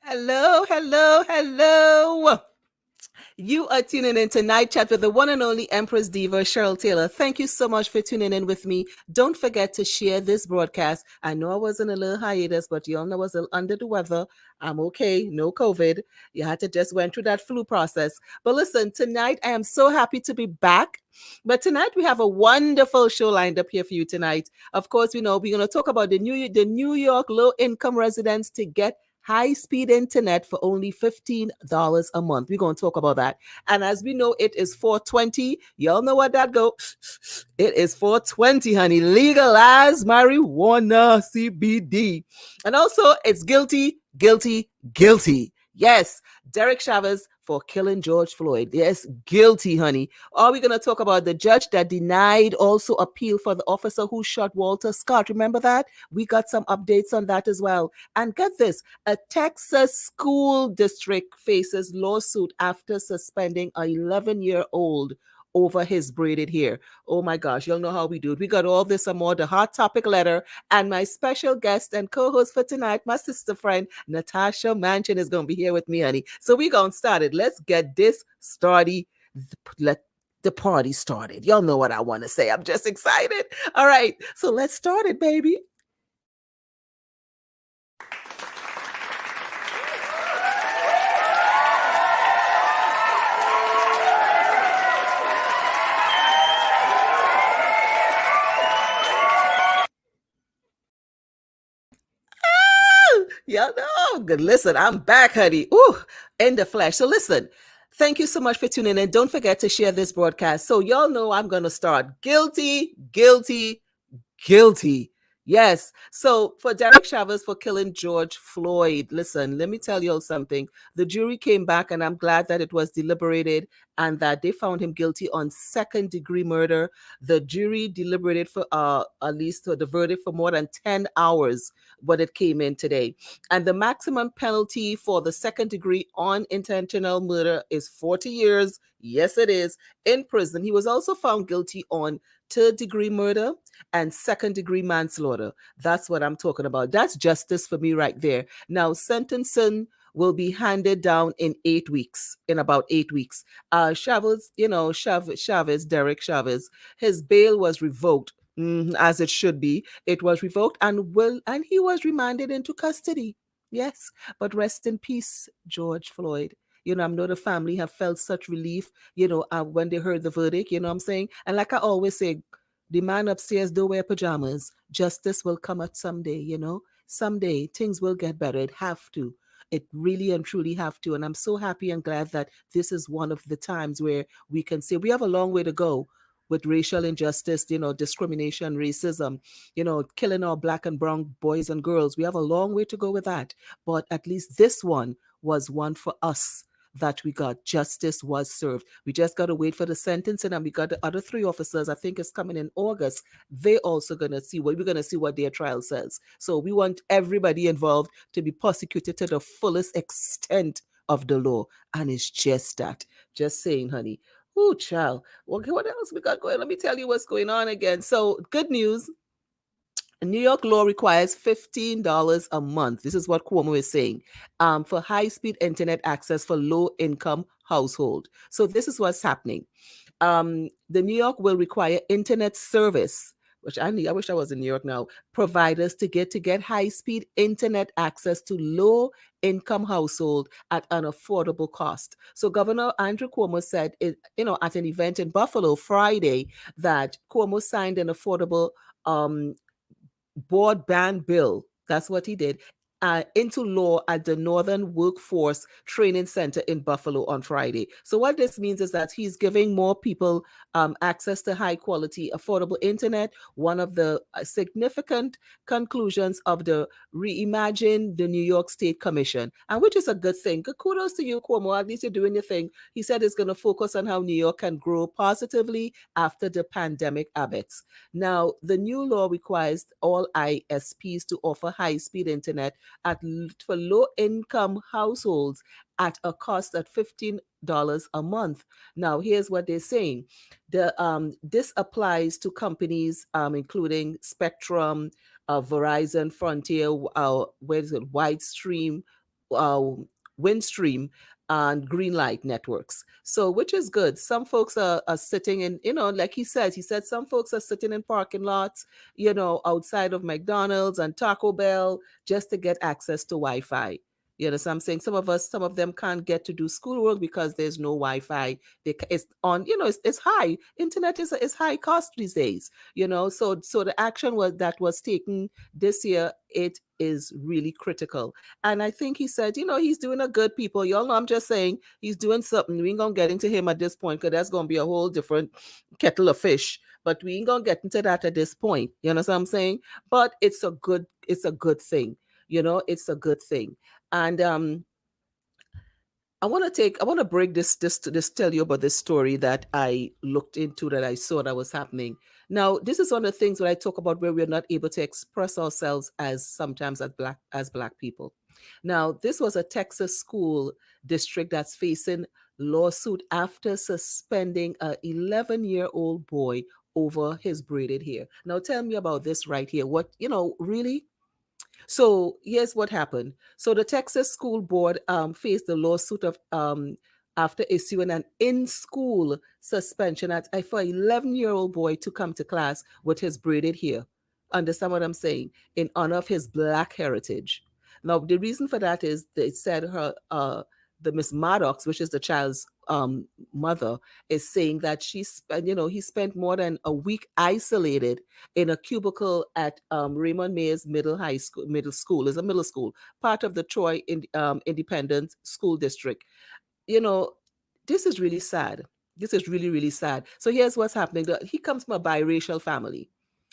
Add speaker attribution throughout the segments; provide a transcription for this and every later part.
Speaker 1: Hello, hello, hello. You are tuning in to Night Chat with the one and only Empress Diva, Cheryl Taylor. Thank you so much for tuning in with me. Don't forget to share this broadcast. I know I was in a little hiatus, but you all know I was a little under the weather. I'm okay, no COVID. You had to just went through that flu process. But listen, tonight I am so happy to be back. But tonight we have a wonderful show lined up here for you tonight. Of course, you know, we're going to talk about the New York low income residents to get high speed internet for only $15 a month. We're going to talk about that. And as we know, it is 420. Y'all know what that go. It is 420, honey. Legalize marijuana, CBD. And also, it's guilty, guilty, guilty. Yes, Derek Chavez for killing George Floyd. Yes, guilty, honey. Are we going to talk about the judge that denied also appeal for the officer who shot Walter Scott? Remember that? We got some updates on that as well. And get this, a Texas school district faces lawsuit after suspending an 11-year-old over his braided hair. Oh my gosh, you'll know how we do it. We got all this and more, the hot topic letter, and my special guest and co-host for tonight, my sister friend, Natasha Manchin, is going to be here with me, honey. So we going to start it. Let's get this started. Let the party started. Y'all know what I want to say. I'm just excited. All right, so let's start it, baby. Y'all know. Good. Listen, I'm back, honey. Ooh, in the flesh. So listen, thank you so much for tuning in. Don't forget to share this broadcast. So y'all know I'm going to start guilty, guilty, guilty. Yes. So for Derek Chavez for killing George Floyd, listen, let me tell you all something. The jury came back, and I'm glad that it was deliberated and that they found him guilty on second degree murder. The jury deliberated for at least the verdict for more than 10 hours when it came in today. And the maximum penalty for the second degree on intentional murder is 40 years. Yes, it is in prison. He was also found guilty on third degree murder and second degree manslaughter. That's what I'm talking about. That's justice for me right there. Now, sentencing will be handed down in 8 weeks, in about 8 weeks. Chavez, Chavez, Derek Chavez, his bail was revoked. As it should be, it was revoked and he was remanded into custody. Yes, but rest in peace, George Floyd. I know the family have felt such relief, when they heard the verdict, you know what I'm saying? And like I always say, the man upstairs don't wear pajamas. Justice will come at someday. Someday things will get better. It have to. It really and truly have to. And I'm so happy and glad that this is one of the times where we can say we have a long way to go with racial injustice, discrimination, racism, killing our black and brown boys and girls. We have a long way to go with that. But at least this one was one for us that we got. Justice was served. We just got to wait for the sentencing, and we got the other three officers. I think it's coming in August. They also gonna see what we're gonna see what their trial says. So we want everybody involved to be prosecuted to the fullest extent of the law, and it's just that. Just saying, honey. Oh, child. Okay, what else we got going? Let me tell you what's going on again. So, good news. New York law requires $15 a month. This is what Cuomo is saying, for high-speed internet access for low-income household. So this is what's happening. The New York will require internet service, which I need. I wish I was in New York now. Providers to get high-speed internet access to low-income household at an affordable cost. So Governor Andrew Cuomo said, at an event in Buffalo Friday, that Cuomo signed an affordable broadband bill. That's what he did. Into law at the Northern Workforce Training Center in Buffalo on Friday. So what this means is that he's giving more people access to high quality, affordable internet. One of the significant conclusions of the Reimagine the New York State Commission, and which is a good thing. Good kudos to you, Cuomo. At least you're doing your thing. He said it's going to focus on how New York can grow positively after the pandemic habits. Now, the new law requires all ISPs to offer high-speed internet for low-income households at a cost at $15 a month. Now, here's what they're saying. This applies to companies including Spectrum, Verizon, Frontier, Widestream, Windstream and Greenlight networks. So, which is good. Some folks are sitting in, like he said some folks are sitting in parking lots, outside of McDonald's and Taco Bell just to get access to Wi-Fi. So I'm saying some of them can't get to do schoolwork because there's no Wi-Fi. It's on, it's high. Internet is high cost these days. So the action was taken this year. It is really critical. And I think he said, he's doing a good, people. Y'all know I'm just saying he's doing something. We ain't gonna get into him at this point because that's gonna be a whole different kettle of fish. But we ain't gonna get into that at this point. You know what I'm saying? But it's a good thing. It's a good thing. And I want to break this tell you about this story that I looked into, that I saw that was happening. Now, this is one of the things that I talk about where we're not able to express ourselves sometimes as black people. Now, this was a Texas school district that's facing lawsuit after suspending a 11-year-old boy over his braided hair. Now, tell me about this right here. What, really? So here's what happened. So the Texas School Board faced the lawsuit of after issuing an in-school suspension for an 11-year-old boy to come to class with his braided hair. Understand what I'm saying? In honor of his Black heritage. Now, the reason for that is they said the Miss Maddox, which is the child's mother, is saying that he spent more than a week isolated in a cubicle at Raymond Mayes Middle School, is a middle school, part of the Troy Independent School District. This is really sad. This is really, really sad. So here's what's happening. He comes from a biracial family.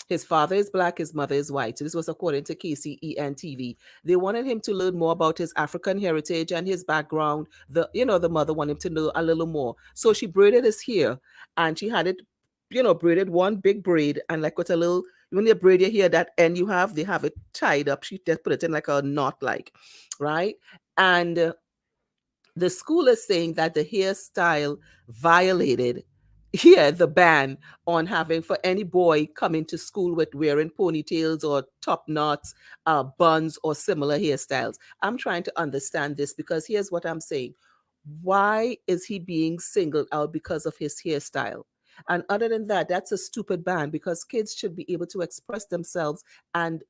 Speaker 1: His father is Black, his mother is white. So this was according to KCEN TV. They wanted him to learn more about his African heritage and his background. The mother wanted him to know a little more. So she braided his hair, and she had it, braided one big braid, and like with a little, when you braid your hair, that end they have it tied up. She just put it in like a knot, right? And the school is saying that the hairstyle violated the ban on having for any boy coming to school with wearing ponytails or top knots, buns, or similar hairstyles. I'm trying to understand this because here's what I'm saying. Why is he being singled out because of his hairstyle? And other than that, that's a stupid ban because kids should be able to express themselves, and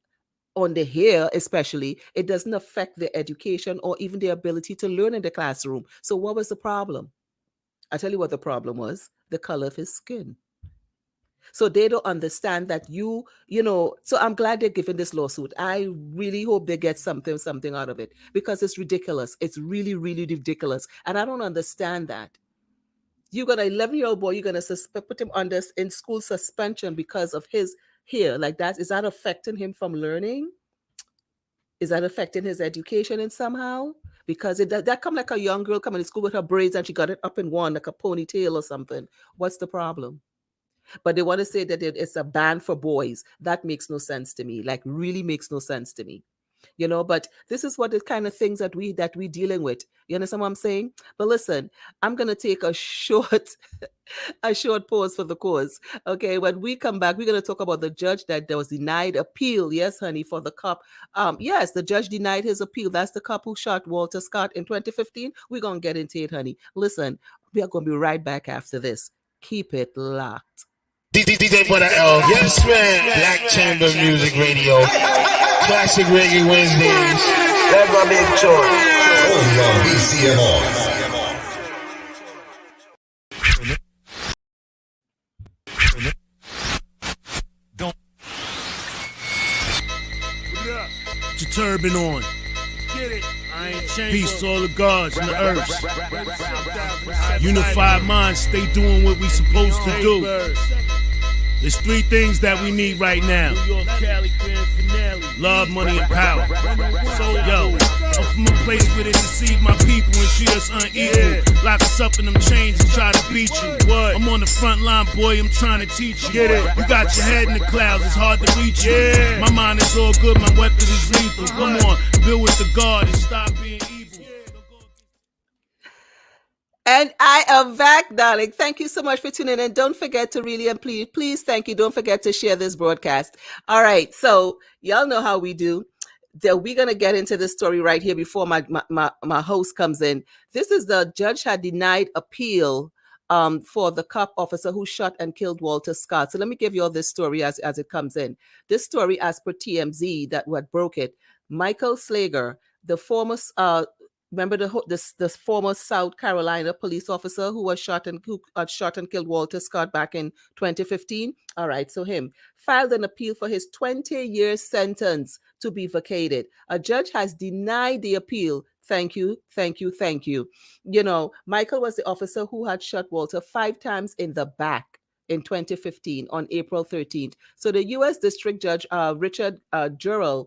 Speaker 1: on the hair especially, it doesn't affect their education or even their ability to learn in the classroom. So what was the problem? I tell you what the problem was: the color of his skin. So they don't understand that so I'm glad they're giving this lawsuit. I really hope they get something out of it because it's ridiculous. It's really, really ridiculous. And I don't understand that. You got an 11-year-old boy, you're going to put him under in school suspension because of his hair like that. Is that affecting him from learning? Is that affecting his education in somehow? Because that come like a young girl coming to school with her braids and she got it up in one, like a ponytail or something. What's the problem? But they want to say that it's a ban for boys. That makes no sense to me. Like, really makes no sense to me. But this is what the kind of things that we dealing with. You understand what I'm saying? But listen, I'm gonna take a short pause for the cause. Okay, when we come back, we're gonna talk about the judge that was denied appeal. Yes, honey, for the cop. Yes, the judge denied his appeal. That's the cop who shot Walter Scott in 2015. We're gonna get into it, honey. Listen, we are gonna be right back after this. Keep it locked.
Speaker 2: DJ for the L. Yes, man. Black Chamber Music Radio. Classic Reggae Wednesdays.
Speaker 3: Never big choice. Only on BCMR.
Speaker 2: Don't. Put your turban on. Get it. Peace to all the gods and the earth. Unified minds, stay doing what we supposed to do. There's three things that we need right now: love, money, and power. So, yo, I'm from a place where they deceive my people and treat us unequal. Lock us up in them chains and try to beat you. I'm on the front line, boy, I'm trying to teach you. You got your head in the clouds, it's hard to reach you. My mind is all good, my weapon is lethal. Come on, build with the God and stop being evil.
Speaker 1: And I am back, darling. Thank you so much for tuning in. Don't forget to really and please, thank you. Don't forget to share this broadcast. All right. So y'all know how we do. we're gonna get into this story right here before my host comes in. This is the judge had denied appeal for the cop officer who shot and killed Walter Scott. So let me give you all this story as it comes in. This story, as per TMZ, that what broke it. Michael Slager, the former remember this former South Carolina police officer who shot and killed Walter Scott back in 2015. All right, so him filed an appeal for his 20-year sentence to be vacated. A judge has denied the appeal. Thank you, thank you, thank you. You know, Michael was the officer who had shot Walter 5 times in the back in 2015 on April 13th. So the U.S. District Judge Richard Cheryl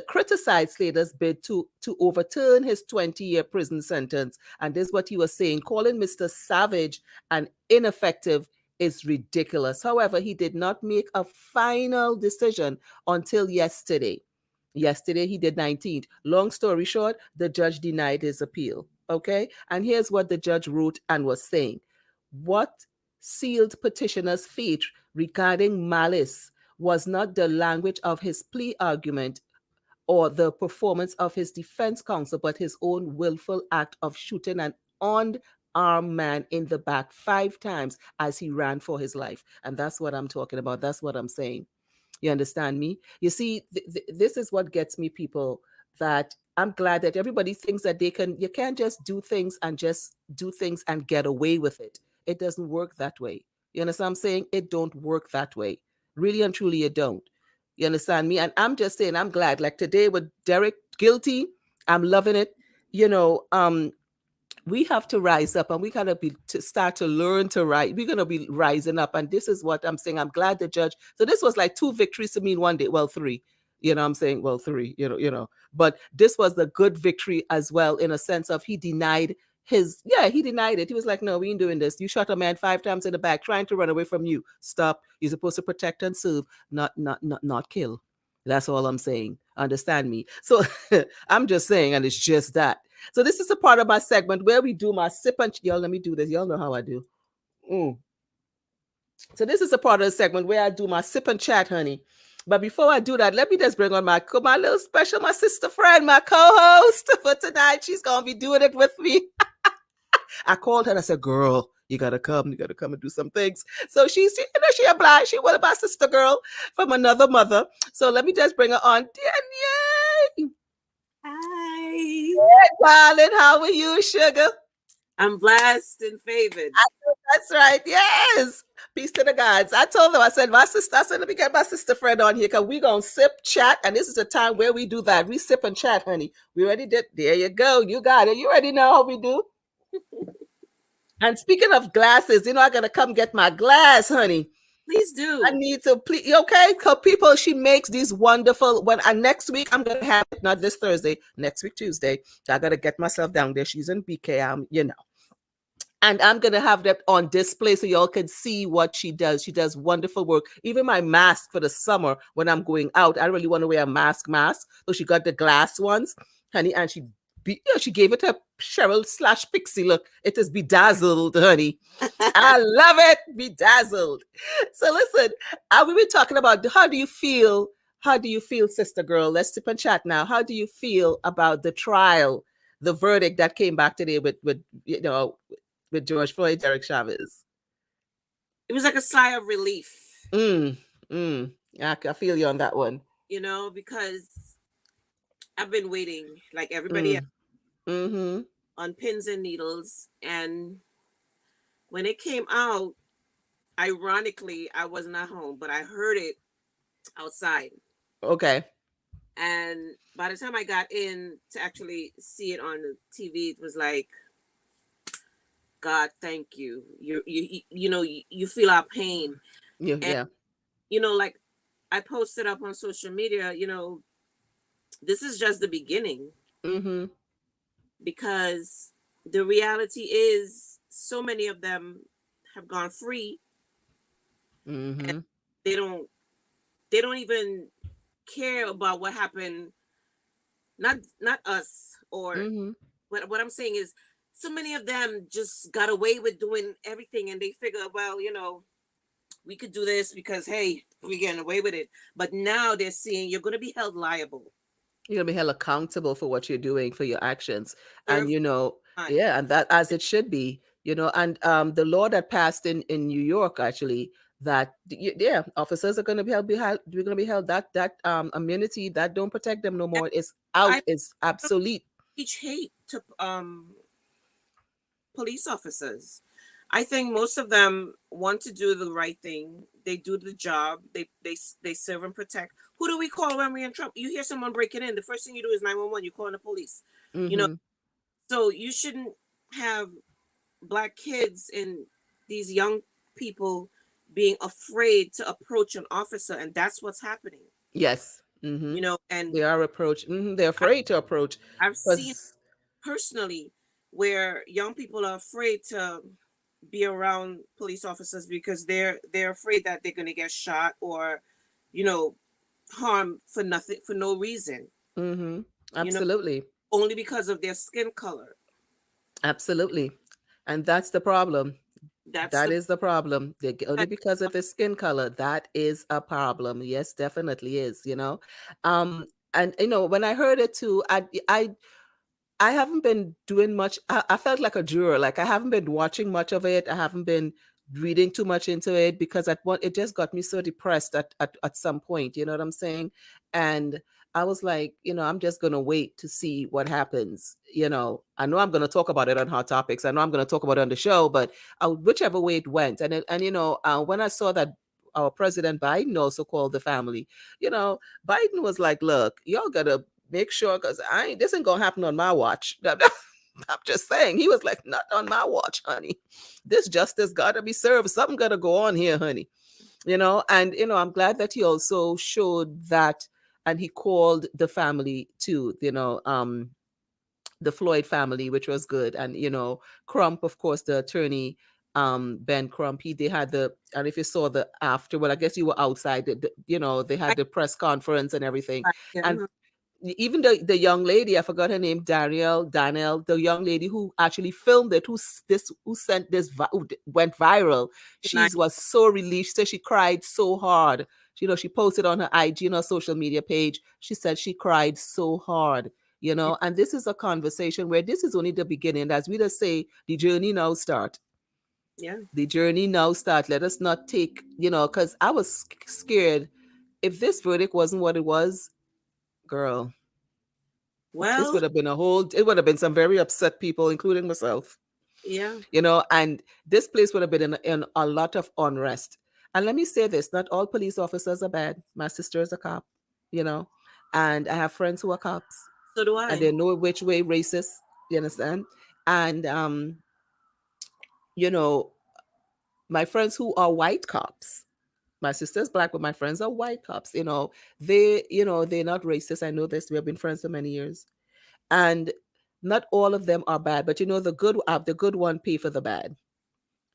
Speaker 1: criticized Slater's bid to overturn his 20-year prison sentence. And this is what he was saying, calling Mr. Savage an ineffective is ridiculous. However, he did not make a final decision until yesterday. Yesterday, he did 19th. Long story short, the judge denied his appeal. Okay? And here's what the judge wrote and was saying. What sealed petitioner's fate regarding malice was not the language of his plea argument or the performance of his defense counsel, but his own willful act of shooting an unarmed man in the back 5 times as he ran for his life. And that's what I'm talking about. That's what I'm saying. You understand me? You see, this is what gets me, people, that I'm glad that everybody thinks that you can't just do things and get away with it. It doesn't work that way. You understand what I'm saying? It don't work that way. Really and truly, it don't. You understand me? And I'm just saying, I'm glad. Like today with Derek guilty, I'm loving it. You know, we have to rise up, and we gotta start to learn to rise. We're gonna be rising up, and this is what I'm saying. I'm glad the judge. So this was like 2 victories to me in one day. Well, 3. You know, I'm saying, well, 3. You know. But this was a good victory as well, in a sense of he denied he denied it. He was like, no, we ain't doing this. You shot a man 5 times in the back, trying to run away from you. Stop. You're supposed to protect and serve, not kill. That's all I'm saying. Understand me? So I'm just saying, and it's just that. So this is a part of my segment where we do my sip and y'all. Let me do this. Y'all know how I do. So this is a part of the segment where I do my sip and chat, honey. But before I do that, let me just bring on my little special, my sister friend, my co-host for tonight. She's gonna be doing it with me. I called her and I said, "Girl, you gotta come and do some things." So she obliged. She was my sister girl from another mother. So let me just bring her on. Yay!
Speaker 4: Hi.
Speaker 1: Hey, darling, how are you, sugar?
Speaker 4: I'm blessed and favored.
Speaker 1: That's right. Yes. Peace to the gods. I told them, I said, let me get my sister friend on here because we're going to sip, chat. And this is the time where we do that. We sip and chat, honey. We already did. There you go. You got it. You already know how we do. And speaking of glasses, I got to come get my glass, honey.
Speaker 4: Please do.
Speaker 1: I need to, please, okay? Because people, she makes these wonderful, next week, I'm going to have it, not this Thursday, next week, Tuesday. I got to get myself down there. She's in BK, And I'm going to have that on display so y'all can see what she does. She does wonderful work. Even my mask for the summer when I'm going out, I really want to wear a mask. So she got the glass ones, honey, and she gave it a Cheryl / Pixie look. It is bedazzled, honey. I love it. Bedazzled. So listen, we were talking about how do you feel, sister girl? Let's sip and chat now. How do you feel about the trial, the verdict that came back today with George Floyd, Derek Chauvin?
Speaker 4: It was like a sigh of relief.
Speaker 1: I feel you on that one.
Speaker 4: Because I've been waiting like everybody else on pins and needles. And when it came out, ironically, I wasn't at home, but I heard it outside.
Speaker 1: Okay.
Speaker 4: And by the time I got in to actually see it on the TV, it was like, God, thank you. You feel our pain.
Speaker 1: Yeah.
Speaker 4: Like I posted up on social media, this is just the beginning. Because the reality is so many of them have gone free. And they don't even care about what happened. Not us or what I'm saying is so many of them just got away with doing everything and they figure, well, we could do this because, hey, we're getting away with it. But now they're seeing you're going to be held liable.
Speaker 1: You're gonna be held accountable for what you're doing, for your actions. And
Speaker 4: Serve time.
Speaker 1: yeah, and that as it should be, and the law that passed in New York, actually, that yeah, officers are gonna we're gonna be held, that immunity that don't protect them no
Speaker 4: And
Speaker 1: more is
Speaker 4: I
Speaker 1: out, is
Speaker 4: don't
Speaker 1: obsolete.
Speaker 4: teach hate to police officers. I think most of them want to do the right thing. They do the job. They serve and protect. Who do we call when we're in trouble? You hear someone breaking in, the first thing you do is 911. You call the police. You know,
Speaker 1: Mm-hmm.
Speaker 4: so you shouldn't have black kids and these young people being afraid to approach an officer, and that's what's happening.
Speaker 1: Yes. Mm-hmm.
Speaker 4: And
Speaker 1: They are they're
Speaker 4: I,
Speaker 1: afraid to approach,
Speaker 4: I've seen
Speaker 1: because
Speaker 4: personally where young people are afraid to be around police officers because they're afraid that they're going to get shot or you know harmed for nothing, for no reason,
Speaker 1: mm-hmm.
Speaker 4: you know
Speaker 1: Absolutely.
Speaker 4: only because of their skin color.
Speaker 1: Absolutely. And that's the problem.
Speaker 4: That's
Speaker 1: That
Speaker 4: the
Speaker 1: is the problem. Only
Speaker 4: and,
Speaker 1: because of the skin color. That is a problem. Yes, definitely is. Um, and when I heard it too, I haven't been doing much. I felt like a juror. Like, I haven't been watching much of it. I haven't been reading too much into it, because it just got me so depressed at some point. You know what I'm saying? And I was like, I'm just gonna wait to see what happens. I know I'm gonna talk about it on Hot Topics. I know I'm gonna talk about it on the show, but whichever way it went, when I saw that our President Biden also called the family, Biden was like, "Look, y'all gotta make sure, because this ain't gonna happen on my watch." I'm just saying. He was like, "Not on my watch, honey. This justice gotta be served. Something gotta go on here, honey." And I'm glad that he also showed that, and he called the family too. The Floyd family, which was good. And Crump, of course, the attorney, Ben Crump, they had and if you saw the after, well, I guess you were outside, they
Speaker 4: I,
Speaker 1: had the press conference and everything.
Speaker 4: yeah,
Speaker 1: And even the young lady, I forgot her name, Danielle, the young lady who actually filmed it, who sent this, who went viral. She
Speaker 4: tonight,
Speaker 1: was so relieved. So she cried so hard. She posted on her IG and her social media page. She said she cried so hard. And this is a conversation where this is only the beginning. As we just say, the journey now start.
Speaker 4: yeah.
Speaker 1: The journey now start. Let us not take, because I was scared. If this verdict wasn't what it was, girl, this
Speaker 4: Well,
Speaker 1: would have been it would have been some very upset people, including myself,
Speaker 4: yeah.
Speaker 1: and this place would have been in a lot of unrest. And let me say this, not all police officers are bad. My sister is a cop, you know, and I have friends who are cops,
Speaker 4: So do
Speaker 1: and
Speaker 4: I.
Speaker 1: they know which way racist, you understand? And, you know, my friends who are white cops, my sister's black, but my friends are white cops, they're not racist. I know this. We have been friends for many years. And not all of them are bad, but the good one pay for the bad.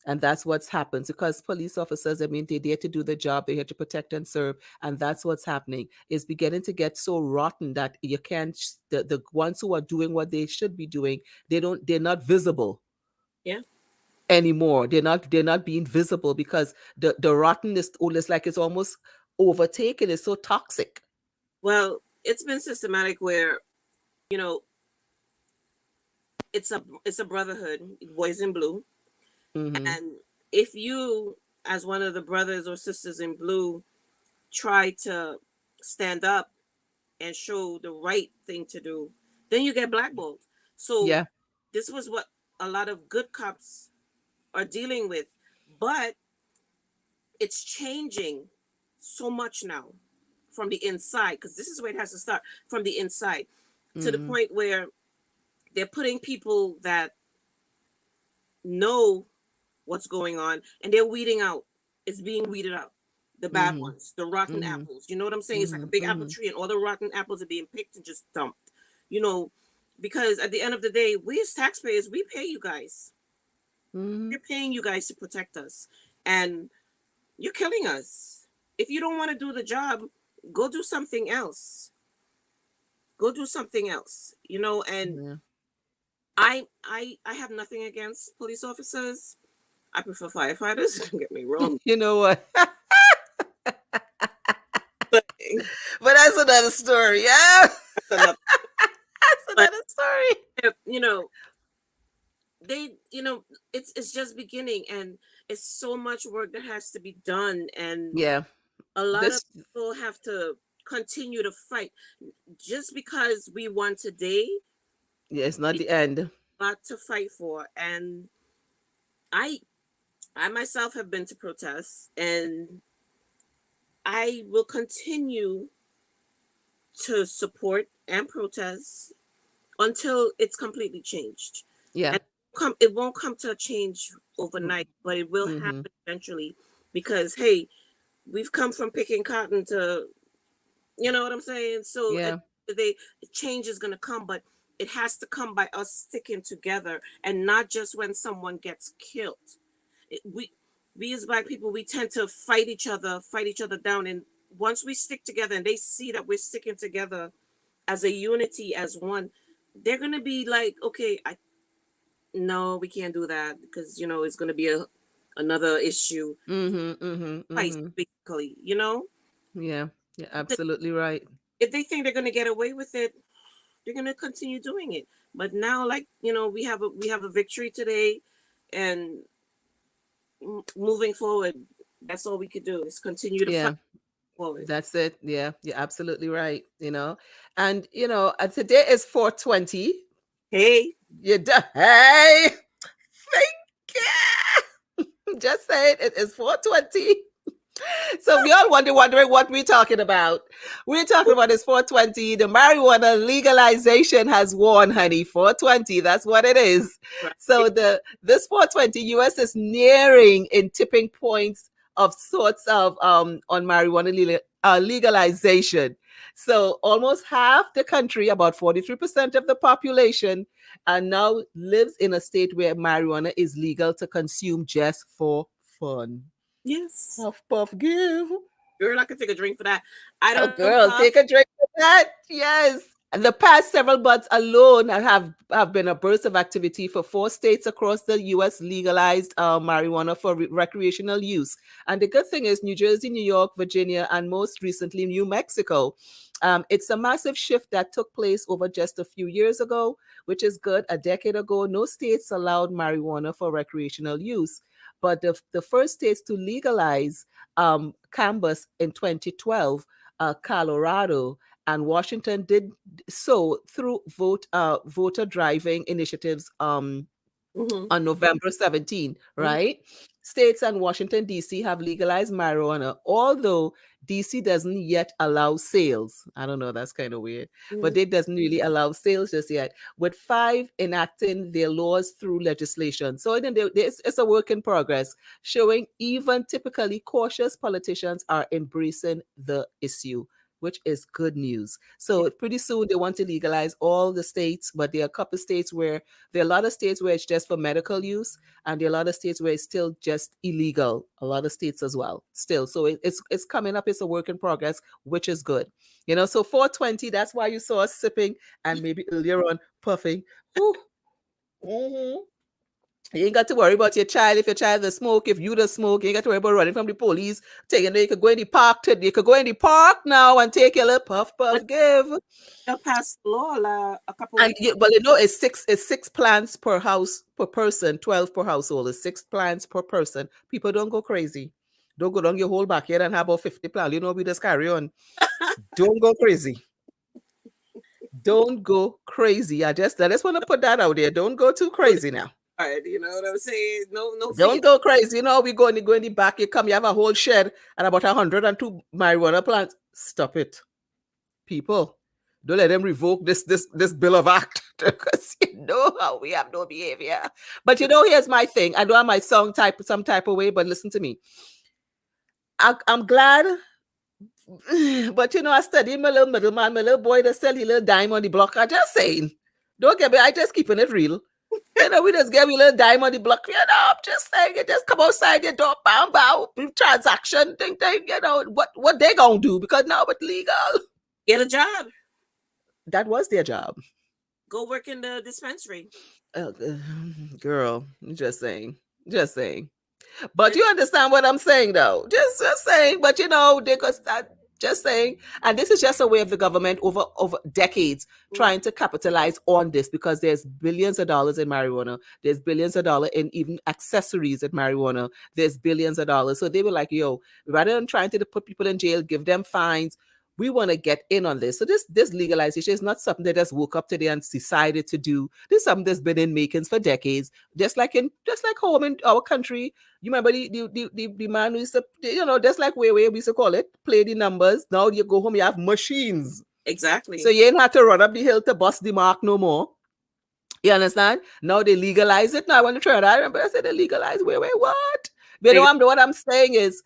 Speaker 1: And that's what's happened, because police officers, I mean, they're there to do the job, they're here to protect and serve. And that's what's happening, is beginning to get so rotten that you can't, the ones who are doing what they should be doing, they're not visible
Speaker 4: Yeah.
Speaker 1: anymore. They're not being visible, because the rottenness, it's like it's almost overtaken. It's so toxic.
Speaker 4: Well, it's been systematic where you know it's a brotherhood, boys in blue,
Speaker 1: Mm-hmm.
Speaker 4: and if you, as one of the brothers or sisters in blue, try to stand up and show the right thing to do, then you get blackballed. So
Speaker 1: Yeah.
Speaker 4: this was what a lot of good cops are dealing with, but it's changing so much now from the inside, because this is where it has to start, from the inside, to the
Speaker 1: Mm-hmm.
Speaker 4: point where they're putting people that know what's going on and they're weeding out. It's being weeded out. The bad
Speaker 1: Mm-hmm.
Speaker 4: ones, the rotten
Speaker 1: Mm-hmm.
Speaker 4: apples. You know what I'm saying? It's like a
Speaker 1: Mm-hmm.
Speaker 4: big apple
Speaker 1: Mm-hmm.
Speaker 4: tree and all the rotten apples are being picked and just dumped. You know, because at the end of the day, we as taxpayers, we pay you guys.
Speaker 1: Mm-hmm.
Speaker 4: We're paying you guys to protect us. And you're killing us. If you don't want to do the job, go do something else. Go do something else. And
Speaker 1: Yeah.
Speaker 4: I have nothing against police officers. I prefer firefighters. Don't get me wrong.
Speaker 1: You know what?
Speaker 4: thing.
Speaker 1: But that's another story. Yeah.
Speaker 4: That's another.
Speaker 1: That's
Speaker 4: But
Speaker 1: another story.
Speaker 4: you know, they, it's just beginning, and it's so much work that has to be done, and
Speaker 1: Yeah.
Speaker 4: a lot of
Speaker 1: This,
Speaker 4: people have to continue to fight. Just because we won today,
Speaker 1: yeah, it's not
Speaker 4: we
Speaker 1: the end.
Speaker 4: have a lot to fight for, and I I myself have been to protests, and I will continue to support and protest until it's completely changed.
Speaker 1: Yeah.
Speaker 4: And it won't come to a change overnight, but it will
Speaker 1: Mm-hmm.
Speaker 4: happen eventually, because hey, we've come from picking cotton to, you know what I'm saying? So
Speaker 1: Yeah.
Speaker 4: they change is gonna come, but it has to come by us sticking together, and not just when someone gets killed. It, we as Black people, we tend to fight each other down, and once we stick together and they see that we're sticking together as a unity, as one, they're gonna be like, okay, I no, we can't do that, because it's gonna be another issue.
Speaker 1: Mm-hmm. Mm-hmm.
Speaker 4: Fight,
Speaker 1: Mm-hmm.
Speaker 4: basically.
Speaker 1: Yeah. Yeah.
Speaker 4: But
Speaker 1: Absolutely right.
Speaker 4: if they think they're gonna get away with it, they're gonna continue doing it. But now, like, we have a victory today, and moving forward, that's all we could do is continue to fight
Speaker 1: Yeah.
Speaker 4: forward.
Speaker 1: That's it. Yeah. You're absolutely right. And today is 420.
Speaker 4: Hey,
Speaker 1: Hey, thank you. Just say it is 420. So we all wondering what we're talking about. We're talking about this 420. The marijuana legalization has won, honey. 420. That's what it is.
Speaker 4: right.
Speaker 1: So this 420 US is nearing in tipping points of sorts of on marijuana legalization. So almost half the country, about 43% of the population, now lives in a state where marijuana is legal to consume just for fun.
Speaker 4: Yes,
Speaker 1: Puff, puff, give.
Speaker 4: girl, I could take a drink for that. I
Speaker 1: Oh,
Speaker 4: don't
Speaker 1: girl, take
Speaker 4: puff,
Speaker 1: a drink of that. Yes. The past several months alone have been a burst of activity for 4 states across the U.S. legalized marijuana for recreational use. And the good thing is New Jersey, New York, Virginia, and most recently New Mexico. It's a massive shift that took place over just a few years ago, which is good. A decade ago, no states allowed marijuana for recreational use. But the first states to legalize cannabis in 2012, Colorado, and Washington did so through voter driving initiatives
Speaker 4: hmm
Speaker 1: on November 17,
Speaker 4: hmm
Speaker 1: right? States and Washington, D.C. have legalized marijuana, although D.C. doesn't yet allow sales. I don't know, that's kind of weird, but
Speaker 4: hmm
Speaker 1: it doesn't really allow sales just yet, with 5 enacting their laws through legislation. So it's a work in progress, showing even typically cautious politicians are embracing the issue, which is good news.
Speaker 4: yeah,
Speaker 1: So pretty soon they want to legalize all the states, but there are a couple states where there are a lot of states where it's just for medical use, and there are a lot of states where it's still just illegal. A lot of states as well, still. So it's coming up. It's a work in progress, which is good. So 420. That's why you saw us sipping and maybe earlier on puffing. Whew. Mhm. You ain't got to worry about your child. If your child does smoke, if you does smoke, you ain't got to worry about running from the police. You could go in the park. You could go in the park now and take your little puff,
Speaker 4: but
Speaker 1: puff, give.
Speaker 4: they passed the law a couple
Speaker 1: And
Speaker 4: weeks.
Speaker 1: well, it's six plants per house per person, 12 per household. It's 6 plants per person. People don't go crazy. Don't go down your whole backyard and have about 50 plants. We just carry on. Don't go crazy. Don't go crazy. I just want to put that out there. Don't go too crazy now.
Speaker 4: Hard, you know what I'm saying? No, no fear.
Speaker 1: Don't go crazy. We go in the back. You have a whole shed and about 102 marijuana plants. Stop it, people. Don't let them revoke this bill of act because you know how we have no behavior. But here's my thing. I know I might sound some type of way, but listen to me. I'm glad, but I study my little middleman, my little boy that sell his little dime on the block. I just saying, don't get me. I just keeping it real. We just get me a little dime on the block. I'm just saying, you just come outside your door, bam, bam, transaction, thing. What they gonna do because now it's legal.
Speaker 4: Get a job.
Speaker 1: That was their job.
Speaker 4: Go work in the dispensary.
Speaker 1: Uh, Girl, just saying, just saying. But you understand what I'm saying, though. Just saying. But they could start. Just saying. And this is just a way of the government over decades
Speaker 4: Mm,
Speaker 1: trying to capitalize on this because there's billions of dollars in marijuana. There's billions of dollars in even accessories in marijuana. There's billions of dollars. So they were like, yo, rather than trying to put people in jail, give them fines, we want to get in on this. So this legalization is not something they just woke up today and decided to do. This is something that's been in makings for decades. Just like home in our country. You remember the man who used to, just like way we used to call it, play the numbers. Now you go home, you have machines. So
Speaker 4: exactly.
Speaker 1: you ain't have to run up the hill to bust the mark no more. You understand? Now they legalize it. Now I want to try it. I remember I said they legalize. Wait, what? But
Speaker 4: They,
Speaker 1: what I'm saying is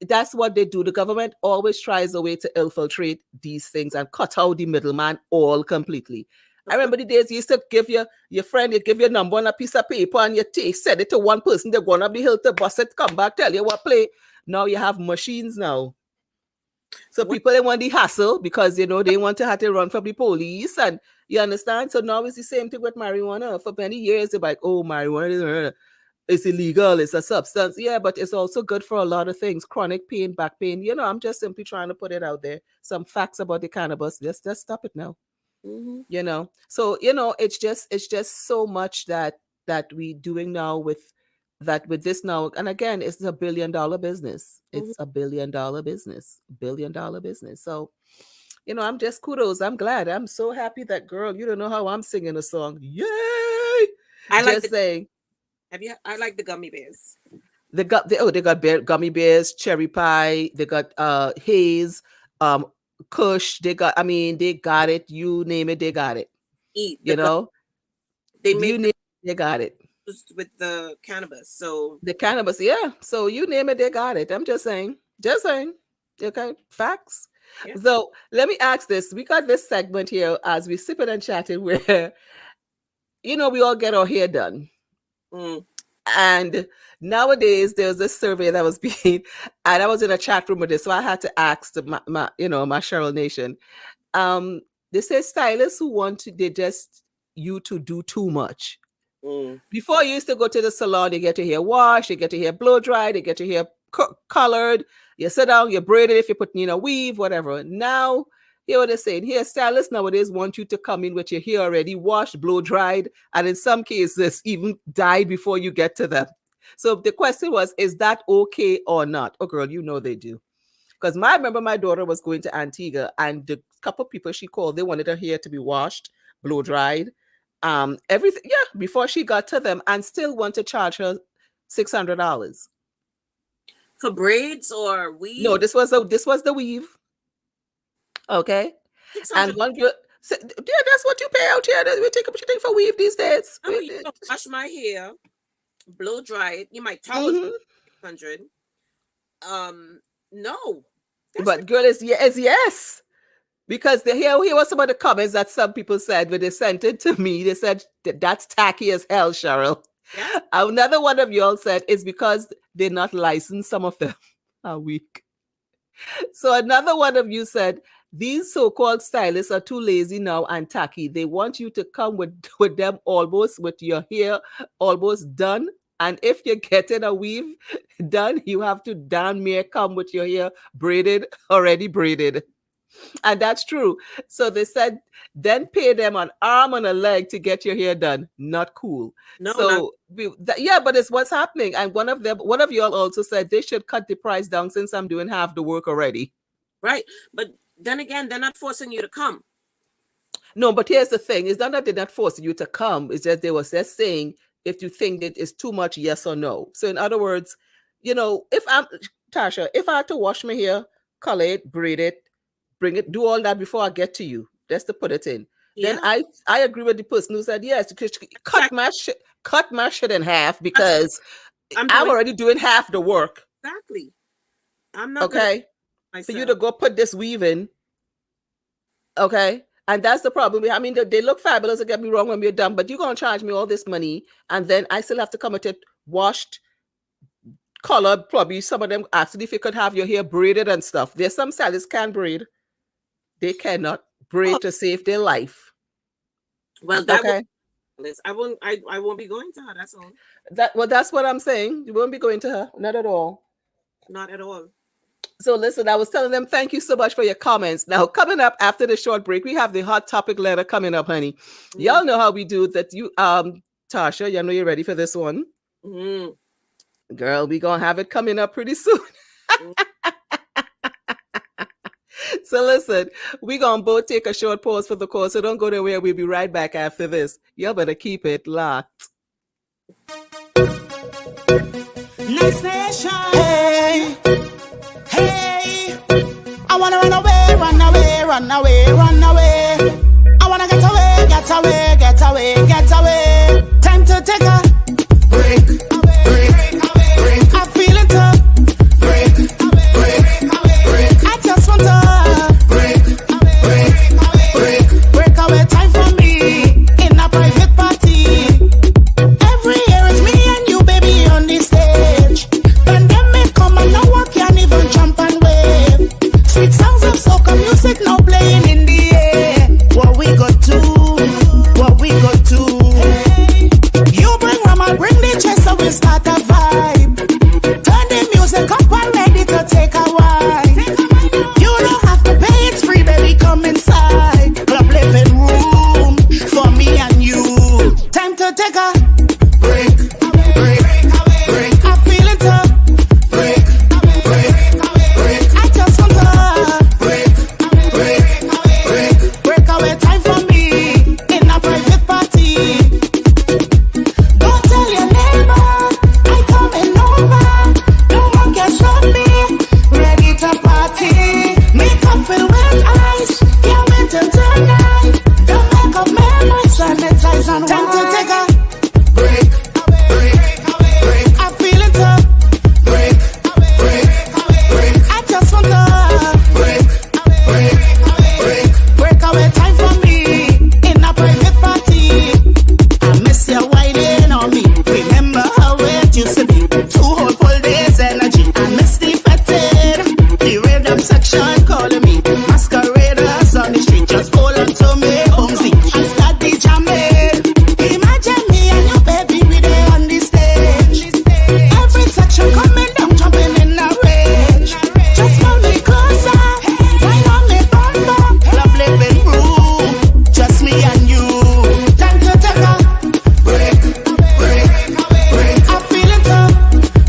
Speaker 1: that's what they do. The government always tries a way to infiltrate these things and cut out the middleman all completely. I
Speaker 4: of course,
Speaker 1: remember the days you used to give your friend, you give your number on a piece of paper and you send it to one person, they're going up the hill to bust it, come back, tell you what play. Now you have machines now. So
Speaker 4: what,
Speaker 1: people they want the hassle because they want to have to run from the police and you understand. So now it's the same thing with marijuana. For many years they're like, oh, marijuana it's illegal, it's a substance. Yeah, but it's also good for a lot of things. Chronic pain, back pain. I'm just simply trying to put it out there. Some facts about the cannabis. Let's stop it now.
Speaker 4: mm-hmm,
Speaker 1: So it's just so much that we doing now with this now. And again, it's a $1 billion business.
Speaker 4: mm-hmm,
Speaker 1: It's $1 billion business. So I'm just kudos. I'm glad. I'm so happy that girl. You don't know how I'm singing a song. Yay!
Speaker 4: I like
Speaker 1: Just
Speaker 4: the.
Speaker 1: saying.
Speaker 4: I like the gummy bears.
Speaker 1: They got gummy bears, cherry pie. They got haze, um, Kush. They got it. You name it, they got it.
Speaker 4: Eat the
Speaker 1: You
Speaker 4: gum.
Speaker 1: know,
Speaker 4: They
Speaker 1: you
Speaker 4: make
Speaker 1: name it, they got it.
Speaker 4: those with the cannabis. So
Speaker 1: The cannabis, yeah. So you name it, they got it. I'm just saying. Just saying. Okay, facts.
Speaker 4: yeah.
Speaker 1: So let me ask this. We got this segment here as we sipping and chatting where we all get our hair done.
Speaker 4: Mm,
Speaker 1: And nowadays, there's this survey that was being, and I was in a chat room with this, so I had to ask my Cheryl Nation. Um, they say stylists who they just you to do too much.
Speaker 4: mm.
Speaker 1: Before you used to go to the salon, you get your hair washed, you get your hair blow dried, you get your hair colored, you sit down, you braid it if you're putting in a weave, whatever. Now, hear what they're saying. Hairstylists nowadays want you to come in with your hair already washed, blow dried, and in some cases, even dyed before you get to them. So the question was, is that okay or not? Oh, girl, they do. Because I remember my daughter was going to Antigua, and the couple people she called, they wanted her hair to be washed, blow dried, everything. Yeah, before she got to them, and still want to charge her $600.
Speaker 4: For braids or
Speaker 1: No,
Speaker 4: weave,
Speaker 1: this was the weave. Okay,
Speaker 4: six
Speaker 1: and
Speaker 4: hundred.
Speaker 1: one girl said, "Yeah, that's what you pay out here. We take what you think for weave these days."
Speaker 4: No, you don't wash my hair, blow dry it. You might towel dry
Speaker 1: Mm-hmm.
Speaker 4: 600. No, that's
Speaker 1: But girl, is yes. Because here was some of the comments that some people said when they sent it to me. They said that's tacky as hell, Cheryl.
Speaker 4: yes.
Speaker 1: Another one of y'all said it's because they're not licensed. Some of them are weak. So another one of you said these so-called stylists are too lazy now and tacky. They want you to come with them almost with your hair almost done. And if you're getting a weave done, you have to damn near come with your hair already braided. And that's true. So they said, then pay them an arm and a leg to get your hair done. Not cool.
Speaker 4: No, not
Speaker 1: So yeah, but it's what's happening. And one of y'all also said they should cut the price down since I'm doing half the work already.
Speaker 4: right. But then again, they're not forcing you to come.
Speaker 1: No, but here's the thing: it's not that they're not forcing you to come. It's just they were just saying if you think that it's too much, yes or no. So in other words, if I'm Tasha, if I had to wash my hair, color it, braid it, bring it, do all that before I get to you, just to put it in. Then
Speaker 4: Yeah,
Speaker 1: I agree with the person who said yes,
Speaker 4: exactly.
Speaker 1: cut my shit in half because
Speaker 4: I'm
Speaker 1: I'm
Speaker 4: doing
Speaker 1: already doing half the work.
Speaker 4: exactly. I'm not gonna
Speaker 1: Okay, for you to
Speaker 4: myself.
Speaker 1: go put this weave in. Okay. And that's the problem. I mean, they look fabulous, don't get me wrong, when we're done, but you're going to charge me all this money. And then I still have to come at it washed, colored. Probably some of them asked if you could have your hair braided and stuff. There's some stylists can braid. They cannot
Speaker 4: Oh,
Speaker 1: braid to save their life.
Speaker 4: well, that will
Speaker 1: Okay.
Speaker 4: list. I won't be going to her. That's all.
Speaker 1: That's what I'm saying. You won't be going to her. Not at all.
Speaker 4: Not at all.
Speaker 1: So listen, I was telling them thank you so much for your comments. Now, coming up after the short break, we have the hot topic letter coming up, honey.
Speaker 4: Mm.
Speaker 1: Y'all know how we do that. You Tasha, you know you're ready for this one.
Speaker 4: Mm.
Speaker 1: Girl, we gonna have it coming up pretty soon.
Speaker 4: Mm.
Speaker 1: So listen, we gonna both take a short pause for the call. So don't go nowhere. We'll be right back after this. Y'all better keep it locked.
Speaker 5: Next nation. Hey, hey. I wanna run away, run away, run away, run away. I wanna get away, get away, get away, get away. Time to take a break, break, break. I'm feeling tough. Break, break, break. I just want to break, break, break away. Time for me in a private party. Every year it's me and you, baby, on the stage. Pandemic come and no one can even jump and wave. Sweet songs of soca music now playing in the air. What we got to, what we got to. You bring rum, I bring the chest, so we start a vibe. Turn the music up and ready to take a wine. You don't have to pay, it's free, baby, come inside. Club living room for me and you. Time to take a break, break, break. I'm feeling tough. Break, break, break. I just want to break, break, break away. Time for me in a private party. Don't tell your neighbor I coming over. No one can stop me. Ready to party. Makeup filled with ice. Can't wait till tonight. Don't make up memories, sanitize and time to take a break, break, break. I'm feeling tough. Break, break, break. I just want to break, break away. Time for me in a private party. I miss you whining on me. Remember how it used to be. 2 whole full days energy. I miss the fetid. The rhythm section calling me. Masqueraders on the street just hold on to me. Homesy. I start the jamming. Imagine me and your baby we there on the stage. Every section coming down, jumping in a rage. Just hold me closer. Wine on me bumper. Club living room. Just me and you. Time to take a break, break, break. I'm feeling tough.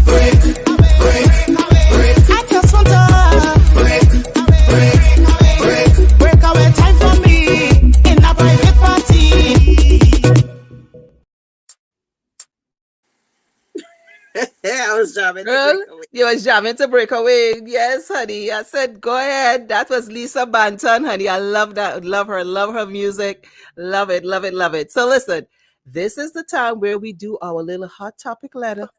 Speaker 5: Break, break, break. I just want to break, break away. Time for me in a private party.
Speaker 4: I was jamming to
Speaker 1: Girl,
Speaker 4: break away.
Speaker 1: you was jamming to break away. Yes, honey. I said, go ahead. That was Lisa Banton, honey. I love that. Love her music. Love it, love it, love it. So listen, this is the time where we do our little hot topic letter.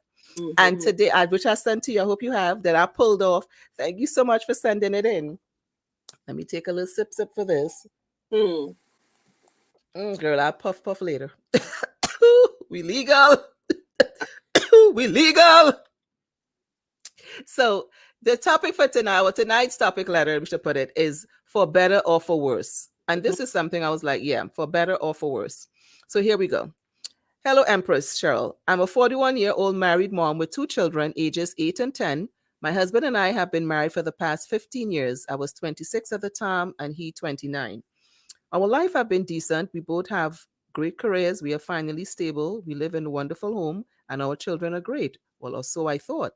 Speaker 1: And
Speaker 4: Mhm.
Speaker 1: today, which I sent to you, I hope you have, that I pulled off. Thank you so much for sending it in. Let me take a little sip for this.
Speaker 4: Hmm.
Speaker 1: Girl, I'll puff later. We legal. We legal. So the topic for tonight, or tonight's topic letter, we should put it, is for better or for worse. And this is something I was like, yeah, for better or for worse. So here we go. Hello, Empress Cheryl. I'm a 41-year-old married mom with 2 children, ages 8 and 10. My husband and I have been married for the past 15 years. I was 26 at the time and he 29. Our life have been decent. We both have great careers. We are finally stable. We live in a wonderful home and our children are great. Well, or so I thought.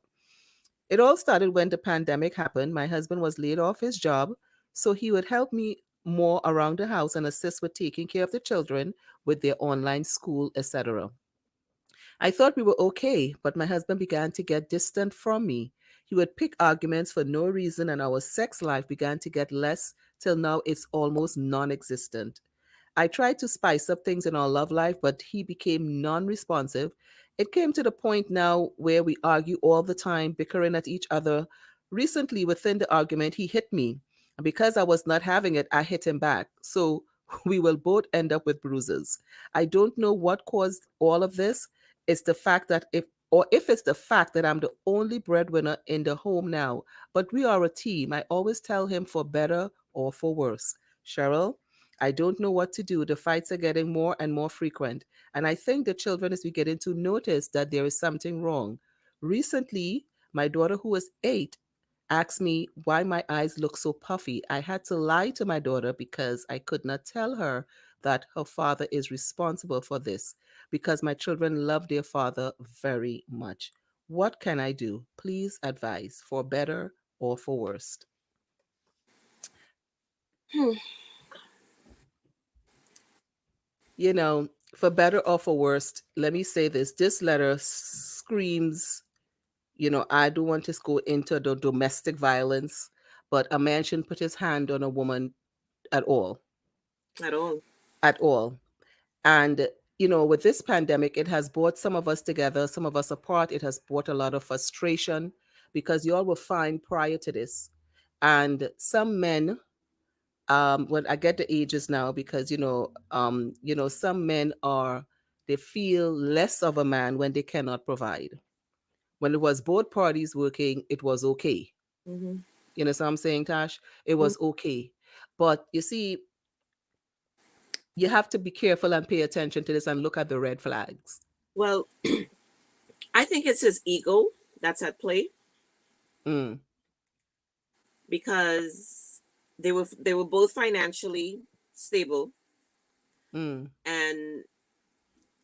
Speaker 1: It all started when the pandemic happened. My husband was laid off his job, so he would help me more around the house and assist with taking care of the children with their online school, etc. I thought we were okay, but my husband began to get distant from me. He would pick arguments for no reason, and our sex life began to get less till now it's almost non existent. I tried to spice up things in our love life, but he became non responsive. It came to the point now where we argue all the time, bickering at each other. Recently, within the argument, he hit me. And because I was not having it, I hit him back. So we will both end up with bruises. I don't know what caused all of this. It's the fact that if it's the fact that I'm the only breadwinner in the home now, but we are a team. I always tell him for better or for worse. Cheryl, I don't know what to do. The fights are getting more and more frequent. And I think the children is beginning to notice that there is something wrong. Recently, my daughter, who is 8, asked me why my eyes look so puffy. I had to lie to my daughter because I could not tell her that her father is responsible for this because my children love their father very much. What can I do? Please advise for better or for worst.
Speaker 4: Hmm.
Speaker 1: You know, for better or for worst, let me say this. This letter screams, I don't want to go into the domestic violence, but a man shouldn't put his hand on a woman at all,
Speaker 4: At all.
Speaker 1: at all. And, with this pandemic, it has brought some of us together, some of us apart. It has brought a lot of frustration because you all were fine prior to this. And some men, when I get the ages now, because, some men they feel less of a man when they cannot provide. When it was both parties working, it was okay.
Speaker 4: Mm-hmm.
Speaker 1: You know what I'm saying, Tash? It was okay. But you see, you have to be careful and pay attention to this and look at the red flags.
Speaker 4: Well, I think it's his ego that's at play
Speaker 1: Mm,
Speaker 4: because they were both financially stable,
Speaker 1: mm,
Speaker 4: and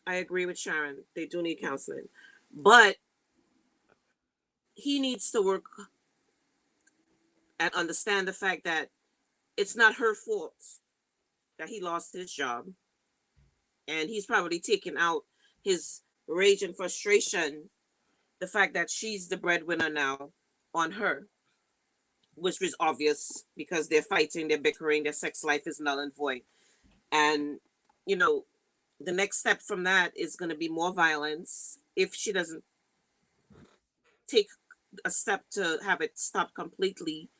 Speaker 4: I agree with Sharon. They do need counseling, but he needs to work and understand the fact that it's not her fault that he lost his job, and he's probably taking out his rage and frustration, the fact that she's the breadwinner now, on her, which was obvious because they're fighting, they're bickering, their sex life is null and void. And, you know, the next step from that is going to be more violence if she doesn't take a step to have it stop completely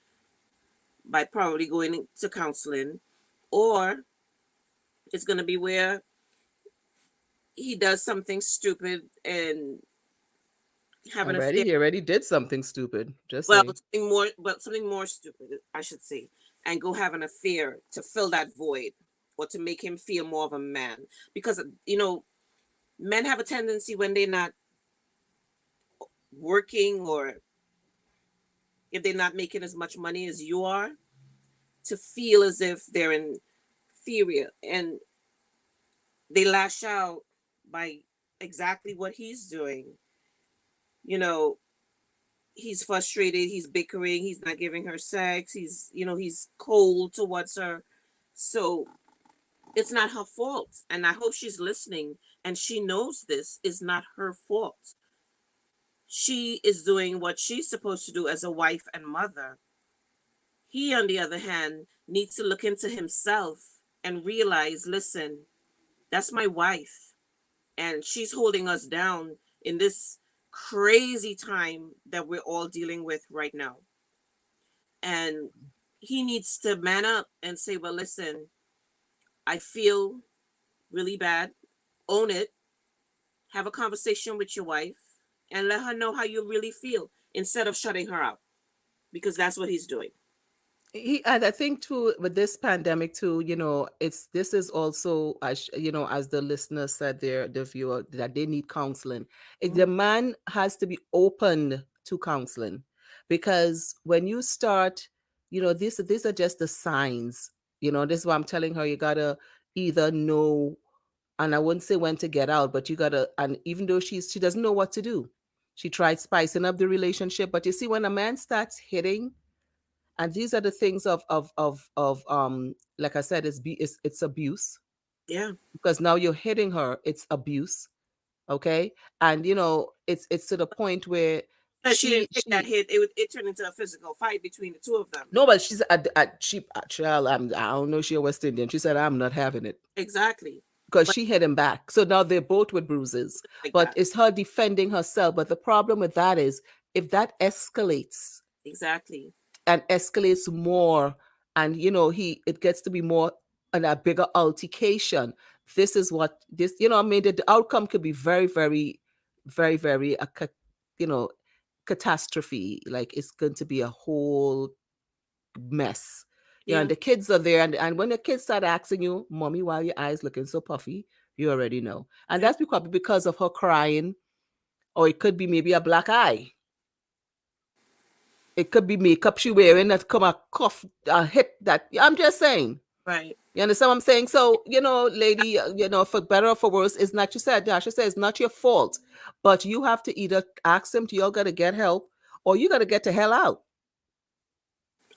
Speaker 4: by probably going to counseling, or it's going to be where he does something stupid and have an affair.
Speaker 1: He already did something stupid. Just
Speaker 4: Well,
Speaker 1: saying.
Speaker 4: something more stupid, I should say, and go have an affair to fill that void or to make him feel more of a man. Because men have a tendency when they're not working, or if they're not making as much money as you are, to feel as if they're inferior, and they lash out by exactly what he's doing. You know, he's frustrated, he's bickering, he's not giving her sex, he's cold towards her. So it's not her fault. And I hope she's listening and she knows this is not her fault. She is doing what she's supposed to do as a wife and mother. He, on the other hand, needs to look into himself and realize, listen, that's my wife, and she's holding us down in this crazy time that we're all dealing with right now. And he needs to man up and say, well, listen, I feel really bad. Own it. Have a conversation with your wife and let her know how you really feel instead of shutting her out, because that's what he's doing.
Speaker 1: And I think too with this pandemic too, this is also as as the listener said there, the viewer, that they need counseling. The
Speaker 4: Mhm.
Speaker 1: man has to be open to counseling, because when you start, these are just the signs. This is why I'm telling her, you gotta either know, and I wouldn't say when to get out, but you gotta, and even though she doesn't know what to do, she tried spicing up the relationship. But you see, when a man starts hitting, and these are the things of like I said, it's abuse,
Speaker 4: Yeah.
Speaker 1: because now you're hitting her, it's abuse. Okay. And it's to the point where
Speaker 4: But she didn't take that
Speaker 1: she
Speaker 4: hit. It turned into a physical fight between the two of them.
Speaker 1: no, but she's she actually, I don't know, she a West Indian, she said, I'm not having it,
Speaker 4: Exactly.
Speaker 1: because
Speaker 4: But
Speaker 1: she hit him back. So now they're both with bruises,
Speaker 4: like
Speaker 1: but
Speaker 4: that.
Speaker 1: it's her defending herself. But the problem with that is, if that escalates
Speaker 4: Exactly.
Speaker 1: and escalates more, and it gets to be more and a bigger altercation, this is what this, I mean, the outcome could be very, very, very, very you know catastrophe. Like, it's going to be a whole mess.
Speaker 4: Yeah.
Speaker 1: And the kids are there, and when the kids start asking you, mommy, why are your eyes looking so puffy, you already know. And
Speaker 4: Yeah.
Speaker 1: that's because of her crying, or it could be maybe a black eye. It could be makeup she wearing that come a cough, a hit that. I'm just saying.
Speaker 4: Right.
Speaker 1: You understand what I'm saying? So, lady, for better or for worse, it's not, you said, Dasha said, it's not your fault. But you have to either ask them to, you all got to get help, or you got to get the hell out.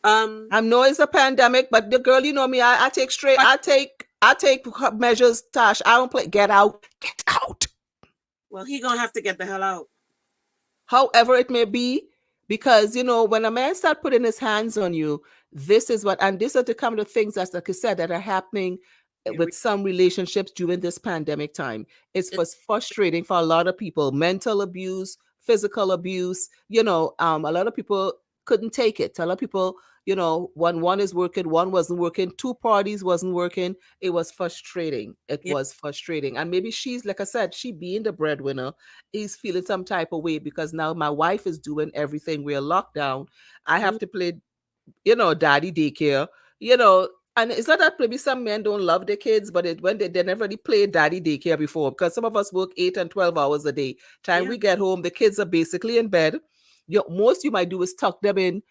Speaker 4: Um,
Speaker 1: I know it's a pandemic, but the girl, you know me, I take straight,
Speaker 4: but,
Speaker 1: I take measures, Tash. I don't play, get out, get out.
Speaker 4: well, he gonna have to get the hell out.
Speaker 1: However it may be, because when a man start putting his hands on you, this is what, and these are the kind of things that's, like I said, that are happening with some relationships during this pandemic time. It's
Speaker 4: It,
Speaker 1: frustrating for a lot of people. Mental abuse, physical abuse. A lot of people couldn't take it. A lot of people, when one is working, one wasn't working, two parties wasn't working. It was frustrating. It
Speaker 4: yeah.
Speaker 1: was frustrating. And maybe she's, like I said, she being the breadwinner, is feeling some type of way because now my wife is doing everything. We're locked down. I have
Speaker 4: Mm,
Speaker 1: to play, daddy daycare, and it's not that maybe some men don't love their kids, but when they never really played daddy daycare before, because some of us work 8 and 12 hours a day. Time
Speaker 4: yeah.
Speaker 1: we get home, the kids are basically in bed. Most you might do is tuck them in.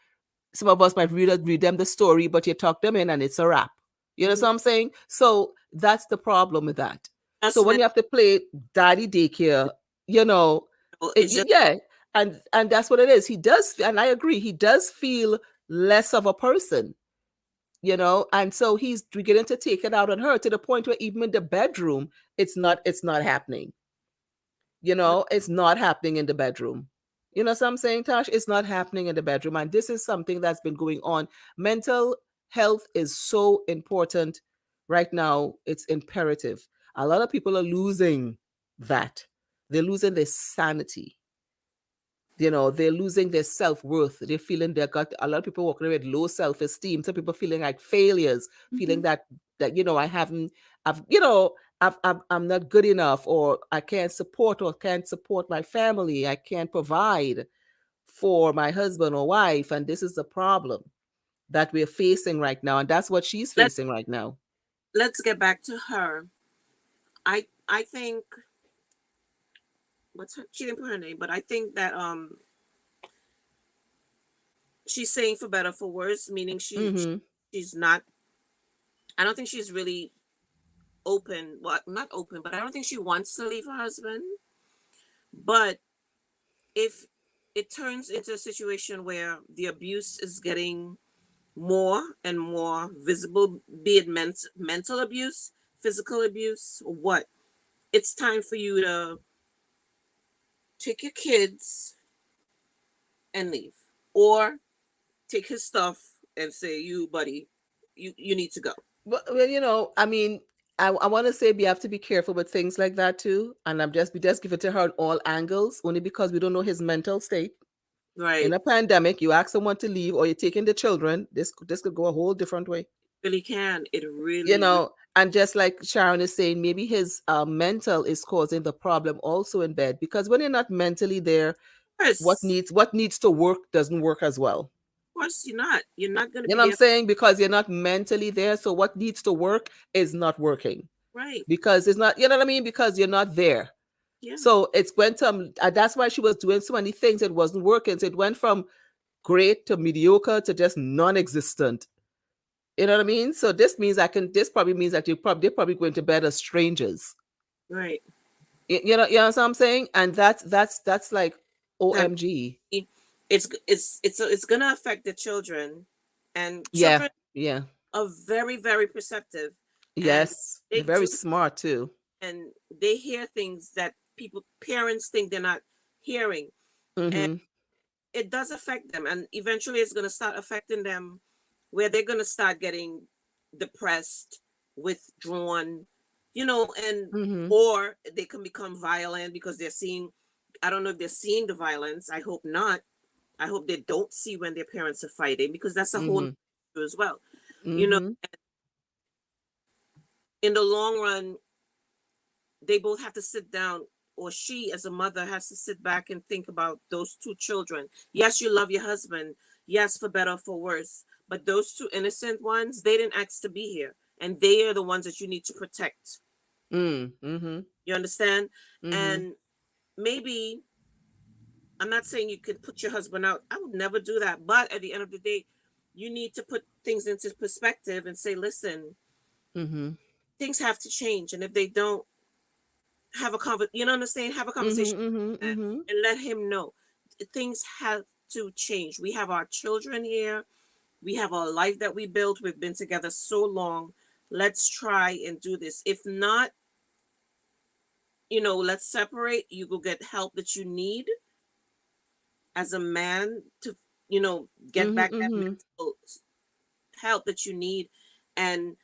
Speaker 1: Some of us might read them the story, but you tuck them in and it's a wrap. You know
Speaker 4: Mhm.
Speaker 1: what I'm saying? So that's the problem with that. So
Speaker 4: That's
Speaker 1: when
Speaker 4: when
Speaker 1: you have to play daddy daycare, you know,
Speaker 4: it's just
Speaker 1: yeah, and that's what it is. He does, and I agree, he does feel less of a person, and so he's beginning to take it out on her to the point where even in the bedroom, it's not happening. It's not happening in the bedroom. You know what I'm saying, Tash? It's not happening in the bedroom. And this is something that's been going on. Mental health is so important right now. It's imperative. A lot of people are losing that. They're losing their sanity. They're losing their self-worth. They're feeling they got a lot of people walking around with low self-esteem. Some people feeling like failures, feeling that I haven't, I've, I'm not good enough, or I can't support my family. I can't provide for my husband or wife. And this is the problem that we're facing right now. And that's what she's
Speaker 4: let
Speaker 1: facing right now.
Speaker 4: let's get back to her. I think she didn't put her name, but I think that she's saying for better for worse, meaning
Speaker 1: Mm-hmm.
Speaker 4: she's not. I don't think she's really open. Well, not open, but I don't think she wants to leave her husband. But if it turns into a situation where the abuse is getting more and more visible, be it mental abuse, physical abuse, or what, it's time for you to take your kids and leave, or take his stuff and say, "You, buddy, you need to go."
Speaker 1: Well, I mean, I want to say we have to be careful with things like that too. And we just give it to her on all angles, only because we don't know his mental state. In
Speaker 4: Right?
Speaker 1: a pandemic, you ask someone to leave or you're taking the children, this could go a whole different way.
Speaker 4: Really can. It
Speaker 1: You
Speaker 4: really, really
Speaker 1: know, and just like Sharon is saying, maybe his mental is causing the problem also in bed, because when you're not mentally there,
Speaker 4: of course,
Speaker 1: what needs to work doesn't work as well.
Speaker 4: of course, you're not going to
Speaker 1: You
Speaker 4: be
Speaker 1: know what I'm
Speaker 4: there.
Speaker 1: saying? Because you're not mentally there. So what needs to work is not working,
Speaker 4: Right?
Speaker 1: because it's not, you know what I mean? Because you're not there.
Speaker 4: Yeah.
Speaker 1: So it's went that's why she was doing so many things. It wasn't working. So it went from great to mediocre to just non-existent. You know what I mean? So this probably means that they're probably going to bed as strangers.
Speaker 4: Right.
Speaker 1: You know what I'm saying? And that's like
Speaker 4: That
Speaker 1: OMG.
Speaker 4: it's going to affect the children, and
Speaker 1: Yeah,
Speaker 4: children
Speaker 1: yeah.
Speaker 4: are very, very perceptive, and
Speaker 1: Yes. They're
Speaker 4: they
Speaker 1: very
Speaker 4: do,
Speaker 1: smart too.
Speaker 4: and they hear things that parents think they're not hearing, and
Speaker 1: Mm-hmm.
Speaker 4: it does affect them, and eventually it's going to start affecting them, where they're going to start getting depressed, withdrawn, and
Speaker 1: Mm-hmm.
Speaker 4: or they can become violent because they're seeing. I don't know if they're seeing the violence. I hope not. I hope they don't see when their parents are fighting, because that's a whole
Speaker 1: Mm-hmm.
Speaker 4: issue as well. You know,
Speaker 1: Mm-hmm.
Speaker 4: in the long run, they both have to sit down, or she as a mother has to sit back and think about those two children. Yes, you love your husband. Yes, for better or for worse. But those two innocent ones, they didn't ask to be here. And they are the ones that you need to protect.
Speaker 1: Mm-hmm.
Speaker 4: You understand?
Speaker 1: Mm-hmm.
Speaker 4: And maybe I'm not saying you could put your husband out. I would never do that. But at the end of the day, you need to put things into perspective and say, listen,
Speaker 1: Mm-hmm.
Speaker 4: things have to change. And if they don't, have a you know, understand, have a
Speaker 1: Mm-hmm.
Speaker 4: conversation
Speaker 1: Mm-hmm.
Speaker 4: with him
Speaker 1: Mm-hmm.
Speaker 4: and let him know things have to change. We have our children here. We have our life that we built. We've been together so long. Let's try and do this. If not, you know, let's separate. You go get help that you need as a man to, you know, get
Speaker 1: Mm-hmm.
Speaker 4: back that
Speaker 1: Mm-hmm.
Speaker 4: mental help that you need. And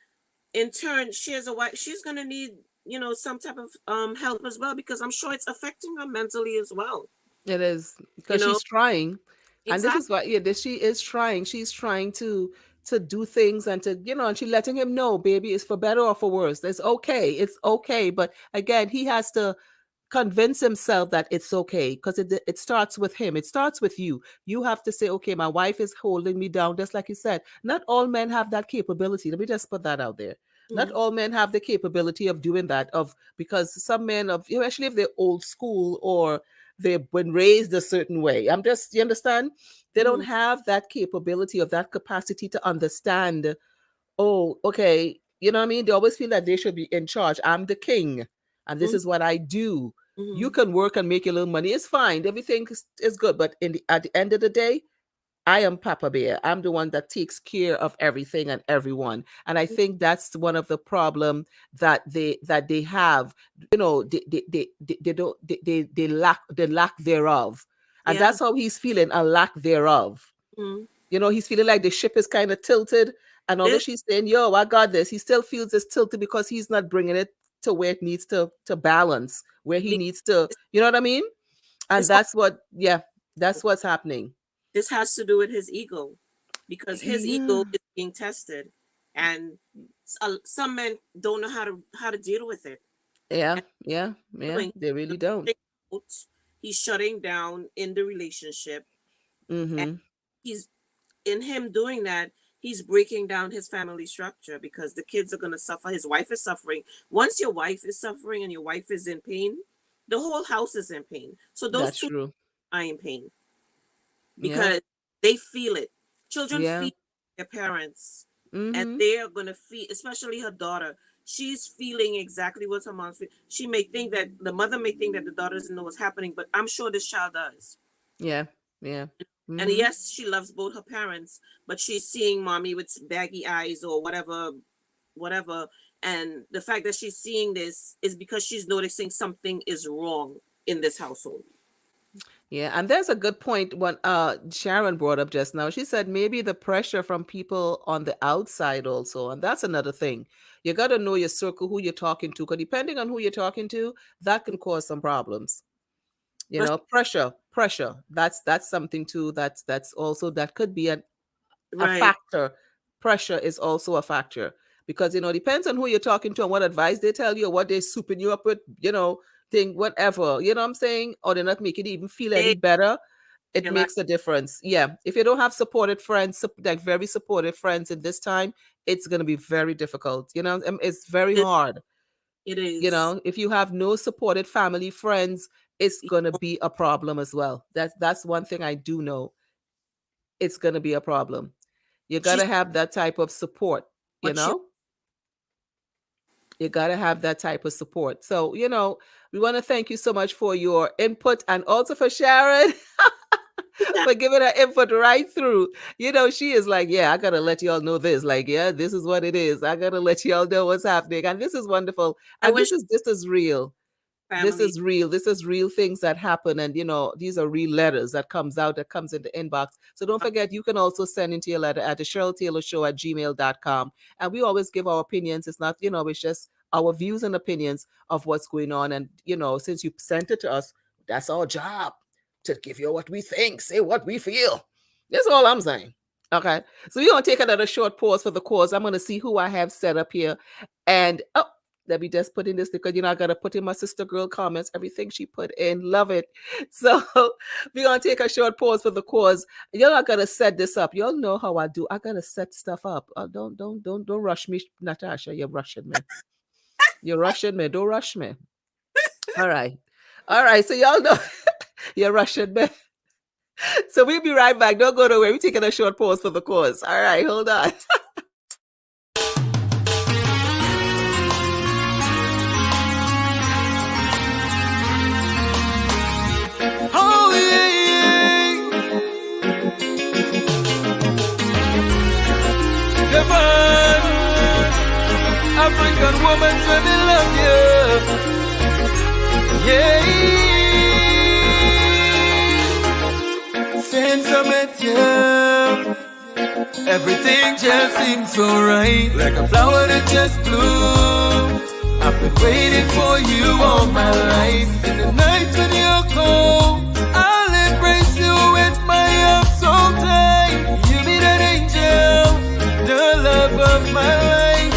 Speaker 4: in turn, she as a wife, she's gonna need, you know, some type of help as well, because I'm sure it's affecting her mentally as well.
Speaker 1: It is
Speaker 4: You
Speaker 1: because
Speaker 4: know,
Speaker 1: she's trying, and this
Speaker 4: exactly.
Speaker 1: is what, yeah, this, she is trying. She's trying to do things and to, and she letting him know, baby, it's for better or for worse. It's okay. It's okay. But again, he has to convince himself that it's okay, because it starts with him. It starts with you. You have to say, okay, my wife is holding me down, just like you said. Not all men have that capability. Let me just put that out there. Not
Speaker 4: Mm,
Speaker 1: all men have the capability of doing that, of because some men, of especially if they're old school or they've been raised a certain way, I'm just, you understand, they don't
Speaker 4: mm,
Speaker 1: have that capability of that capacity to understand, oh, okay, you know what I mean? They always feel that they should be in charge. I'm the king, and this
Speaker 4: mm,
Speaker 1: is what I do. You
Speaker 4: mm,
Speaker 1: can work and make a little money. It's fine. Everything is good. But at the end of the day, I am Papa Bear. I'm the one that takes care of everything and everyone. And I
Speaker 4: mm.
Speaker 1: think that's one of the problem that they have. They don't they lack thereof. And
Speaker 4: Yeah.
Speaker 1: that's how he's feeling, a lack thereof.
Speaker 4: Mm.
Speaker 1: He's feeling like the ship is kind of tilted. And although
Speaker 4: This
Speaker 1: she's saying, yo, I got this, he still feels it's tilted because he's not bringing it to where it needs to balance, where he
Speaker 4: me-
Speaker 1: needs to, you know what I mean? And
Speaker 4: this whole,
Speaker 1: that's what's happening.
Speaker 4: this has to do with his ego, because his
Speaker 1: Yeah.
Speaker 4: ego is being tested, and some men don't know how to deal with it.
Speaker 1: Yeah.
Speaker 4: And
Speaker 1: Yeah. Yeah.
Speaker 4: doing
Speaker 1: They really don't.
Speaker 4: he's shutting down in the relationship, and
Speaker 1: Mm-hmm.
Speaker 4: he's in him doing that, he's breaking down his family structure, because the kids are going to suffer. His wife is suffering. Once your wife is suffering and your wife is in pain, the whole house is in pain. So those
Speaker 1: That's
Speaker 4: two
Speaker 1: true.
Speaker 4: are in pain,
Speaker 1: Yeah.
Speaker 4: because they feel it. Children
Speaker 1: Yeah.
Speaker 4: feel their parents, and
Speaker 1: Mm-hmm.
Speaker 4: they are going to feel, especially her daughter. She's feeling exactly what her mom's feeling. She may think that the mother may think that the daughter doesn't know what's happening, but I'm sure this child does.
Speaker 1: Yeah. Yeah.
Speaker 4: And
Speaker 1: Mm-hmm.
Speaker 4: yes, she loves both her parents, but she's seeing mommy with baggy eyes or whatever, whatever. And the fact that she's seeing this is because she's noticing something is wrong in this household.
Speaker 1: Yeah, and there's a good point when Sharon brought up just now. She said maybe the pressure from people on the outside also, and that's another thing. You got to know your circle, who you're talking to, because depending on who you're talking to, that can cause some problems.
Speaker 4: But
Speaker 1: Pressure. That's something too. That's also, that could be a
Speaker 4: right,
Speaker 1: factor. Pressure is also a factor, because it depends on who you're talking to and what advice they tell you, or what they're souping you up with, thing, whatever, you know what I'm saying, or they're not making it even feel any
Speaker 4: they
Speaker 1: better. It
Speaker 4: feel like
Speaker 1: makes a difference. Yeah, if you don't have supported friends, like very supportive friends in this time, it's going to be very difficult. It's very
Speaker 4: it,
Speaker 1: hard.
Speaker 4: it is.
Speaker 1: If you have no supported family, friends, it's going to be a problem as well. That's one thing I do know. It's going to be a problem. You got
Speaker 4: She's
Speaker 1: to have that type of support, you
Speaker 4: what she
Speaker 1: know? You got to have that type of support. So, we want to thank you so much for your input, and also for Sharon for giving her input right through. She is like, yeah, I got to let y'all know this. Like, yeah, this is what it is. I got to let y'all know what's happening. And this is wonderful.
Speaker 4: I
Speaker 1: And
Speaker 4: wish
Speaker 1: this is real. This
Speaker 4: family
Speaker 1: is real. This is real things that happen. And, these are real letters that comes in the inbox. So don't forget, you can also send into your letter at the CherylTaylorShow@gmail.com. And we always give our opinions. It's not, it's just our views and opinions of what's going on. And, since you sent it to us, that's our job, to give you what we think, say what we feel. That's all I'm saying. Okay. So we're going to take another short pause for the cause. I'm going to see who I have set up here. And, let me just put in this, because I gotta put in my sister girl comments, everything she put in. Love it. So we're gonna take a short pause for the cause. Y'all not gonna set this up. Y'all know how I do. I gotta set stuff up. Don't rush me, Natasha. You're rushing me. You're rushing me. Don't rush me. All right. All right. So y'all know you're rushing me. So we'll be right back. Don't go nowhere. We're taking a short pause for the cause. All right, hold on.
Speaker 6: Oh, yeah. Come on, African woman, let me love you. Yeah. Since I met you, everything just seems so right. Like a flower that just bloomed. I've been waiting for you all my life. In the night when you're cold, I'll embrace you with my arms so tight. You be that angel, the love of my life.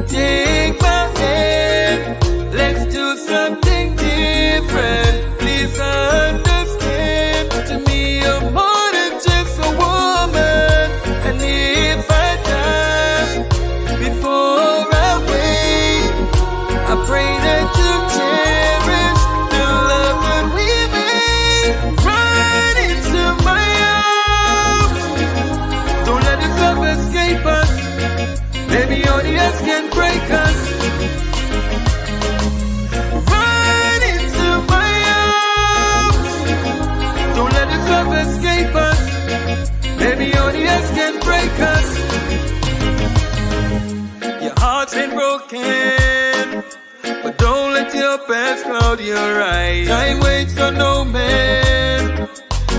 Speaker 6: Take my hand, let's do something different. Please understand, to me you're more than just a woman. And if I die before I wait, I pray that you cherish the love that we made. Run into my arms, don't let the love escape us. Maybe only us can break us. Run into my arms, don't let the love escape us. Maybe only us can break us. Your heart's been broken, but don't let your past cloud your eyes. Time waits on no man,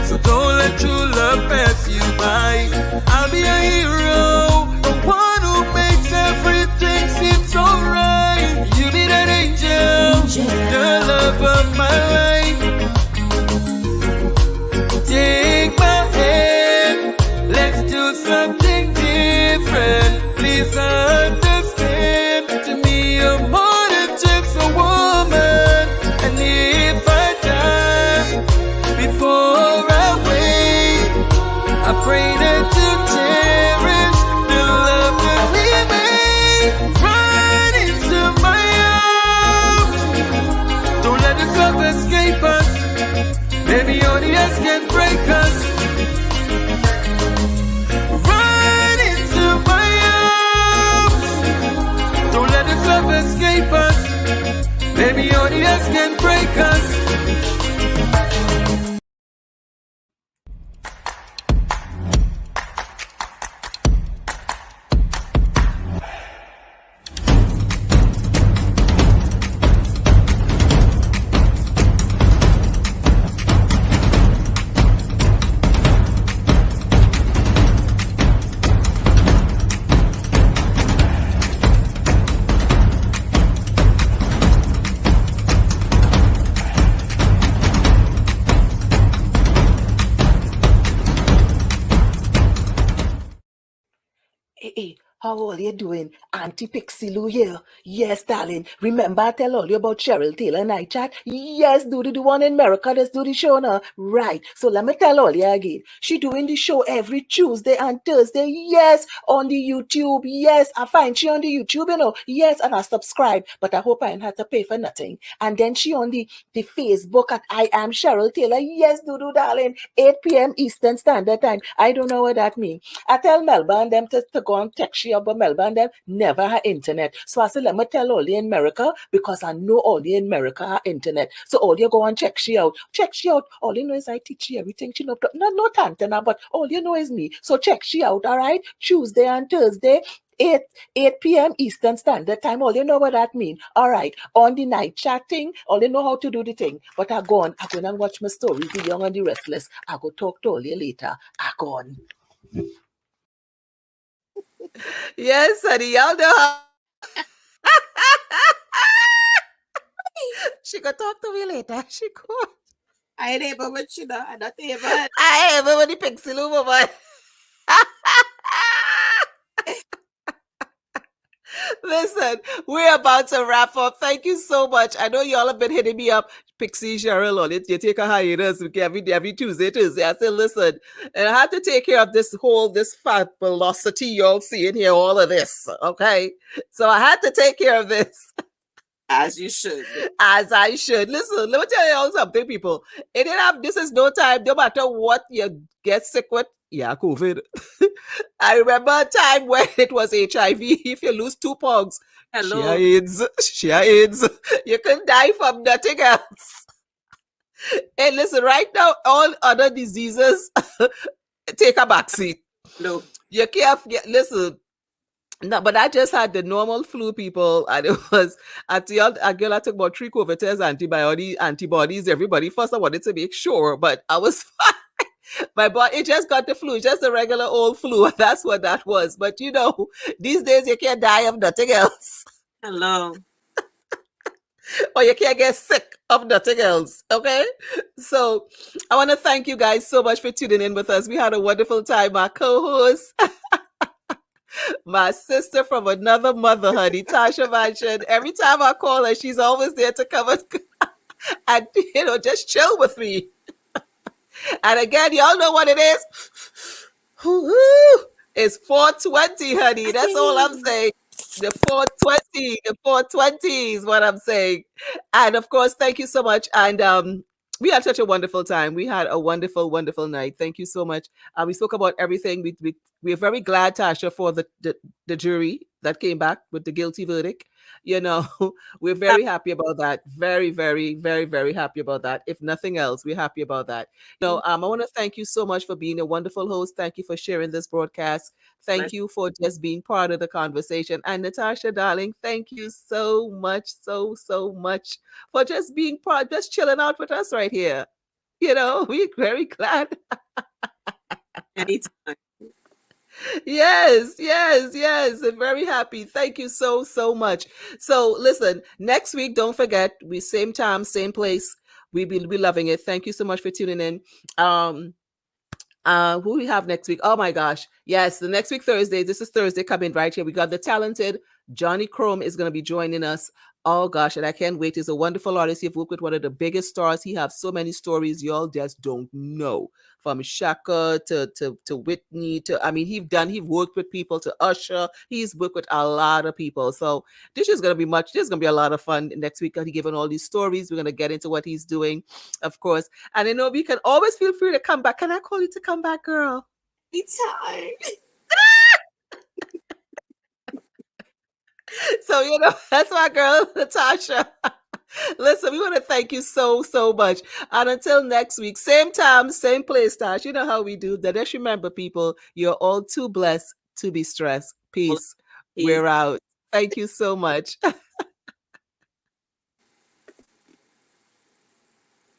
Speaker 6: so don't let true love pass you by. I'll be a hero, the one who makes everything seem so right. You be that angel, the love of my life. Take my hand, let's do something different. Please understand, to me you're more than just a woman. And if I die before I wait, I pray that you cherish the love that we made. Run into my arms, don't let the love escape us. Maybe only us can break us. Run into my arms, don't let the love escape us. Maybe only us can break us.
Speaker 1: Hey, how are you doing? Auntie Pixie Lou here. Yes, darling. Remember I tell all you about Cheryl Taylor Night Chat? Yes, do the one in America. Let's do the show now. Right. So let me tell all you again. She doing the show every Tuesday and Thursday. Yes, on the YouTube. Yes, I find she on the YouTube, you know. Yes, and I subscribe. But I hope I ain't had to pay for nothing. And then she on the Facebook at I am Cheryl Taylor. Yes, do darling. 8 p.m. Eastern Standard Time. I don't know what that means. I tell Melbourne them to go and text she up, but Melbourne them never have internet. So I said, let me tell all you in America, because I know all you in America have internet. So all you go and check she out. Check she out. All you know is I teach you everything. She know, no antenna, but all you know is me. So check she out, all right? Tuesday and Thursday. 8 p.m. Eastern Standard Time. All you know what that means. All right. On the night chatting, all you know how to do the thing. But I go and watch my story, The Young and the Restless. I go talk to all you later. I go on. Yes, honey. Y'all know how. She go talk to me later. She go.
Speaker 4: I ain't able with you know. I'm not even.
Speaker 1: I ain't able with the Pixie Lou, but. Listen, we're about to wrap up. Thank you so much. I know y'all have been hitting me up, Pixie, Cheryl, on it. You take a hiatus every Tuesday. I said, listen, and I had to take care of this fat velocity y'all seeing here, all of this. Okay. So I had to take care of this.
Speaker 4: As you should.
Speaker 1: As I should. Listen, let me tell you all something, people. It didn't have this is no time, no matter what you get sick with. Yeah, COVID. I remember a time when it was HIV. If you lose 2 pounds, share
Speaker 4: Hello.
Speaker 1: AIDS. Share AIDS. You can die from nothing else. And listen, right now, all other diseases take a backseat.
Speaker 4: No.
Speaker 1: You can't listen. No, but I just had the normal flu, people, and it was a girl I took about 3 COVID tests, antibodies, everybody. First, I wanted to make sure, but I was fine. My body, it just got the flu, just a regular old flu. That's what that was. But you know, these days you can't die of nothing else.
Speaker 4: Hello.
Speaker 1: Or you can't get sick of nothing else. Okay. So I want to thank you guys so much for tuning in with us. We had a wonderful time. My co-host, my sister from another mother, honey, Tasha Manchin. Every time I call her, she's always there to come and just chill with me. And again, y'all know what it is. It's 420, honey. That's all I'm saying. The 420 is what I'm saying. And of course, thank you so much. And we had such a wonderful time. We had a wonderful, wonderful night. Thank you so much. We spoke about everything. We're very glad, Tasha, for the jury that came back with the guilty verdict. You know, we're very happy about that. Very, very, very, very happy about that. If nothing else, we're happy about that. I want to thank you so much for being a wonderful host. Thank you for sharing this broadcast. Thank you for just being part of the conversation. And Natasha, darling, thank you so much, so much for just being part, just chilling out with us right here. We're very glad.
Speaker 4: Anytime.
Speaker 1: Yes. I'm very happy. Thank you so much. So listen, next week, don't forget, we same time, same place. We'll be loving it. Thank you so much for tuning in. Who we have next week? Oh my gosh. Yes, the next week, Thursday. This is Thursday coming right here. We got the talented Johnny Chrome is going to be joining us. Oh gosh, and I can't wait. He's a wonderful artist. He's worked with one of the biggest stars. He has so many stories y'all just don't know. From Shaka to Whitney he's worked with people, to Usher. He's worked with a lot of people. So this is gonna be a lot of fun next week. He's giving all these stories. We're gonna get into what he's doing, of course. And I know we can always feel free to come back. Can I call you to come back, girl?
Speaker 4: Anytime.
Speaker 1: So that's my girl, Natasha. Listen, we want to thank you so much. And until next week, same time, same place, Tash. You know how we do that. Just remember, people, you're all too blessed to be stressed. Peace. We're out. Thank you so much.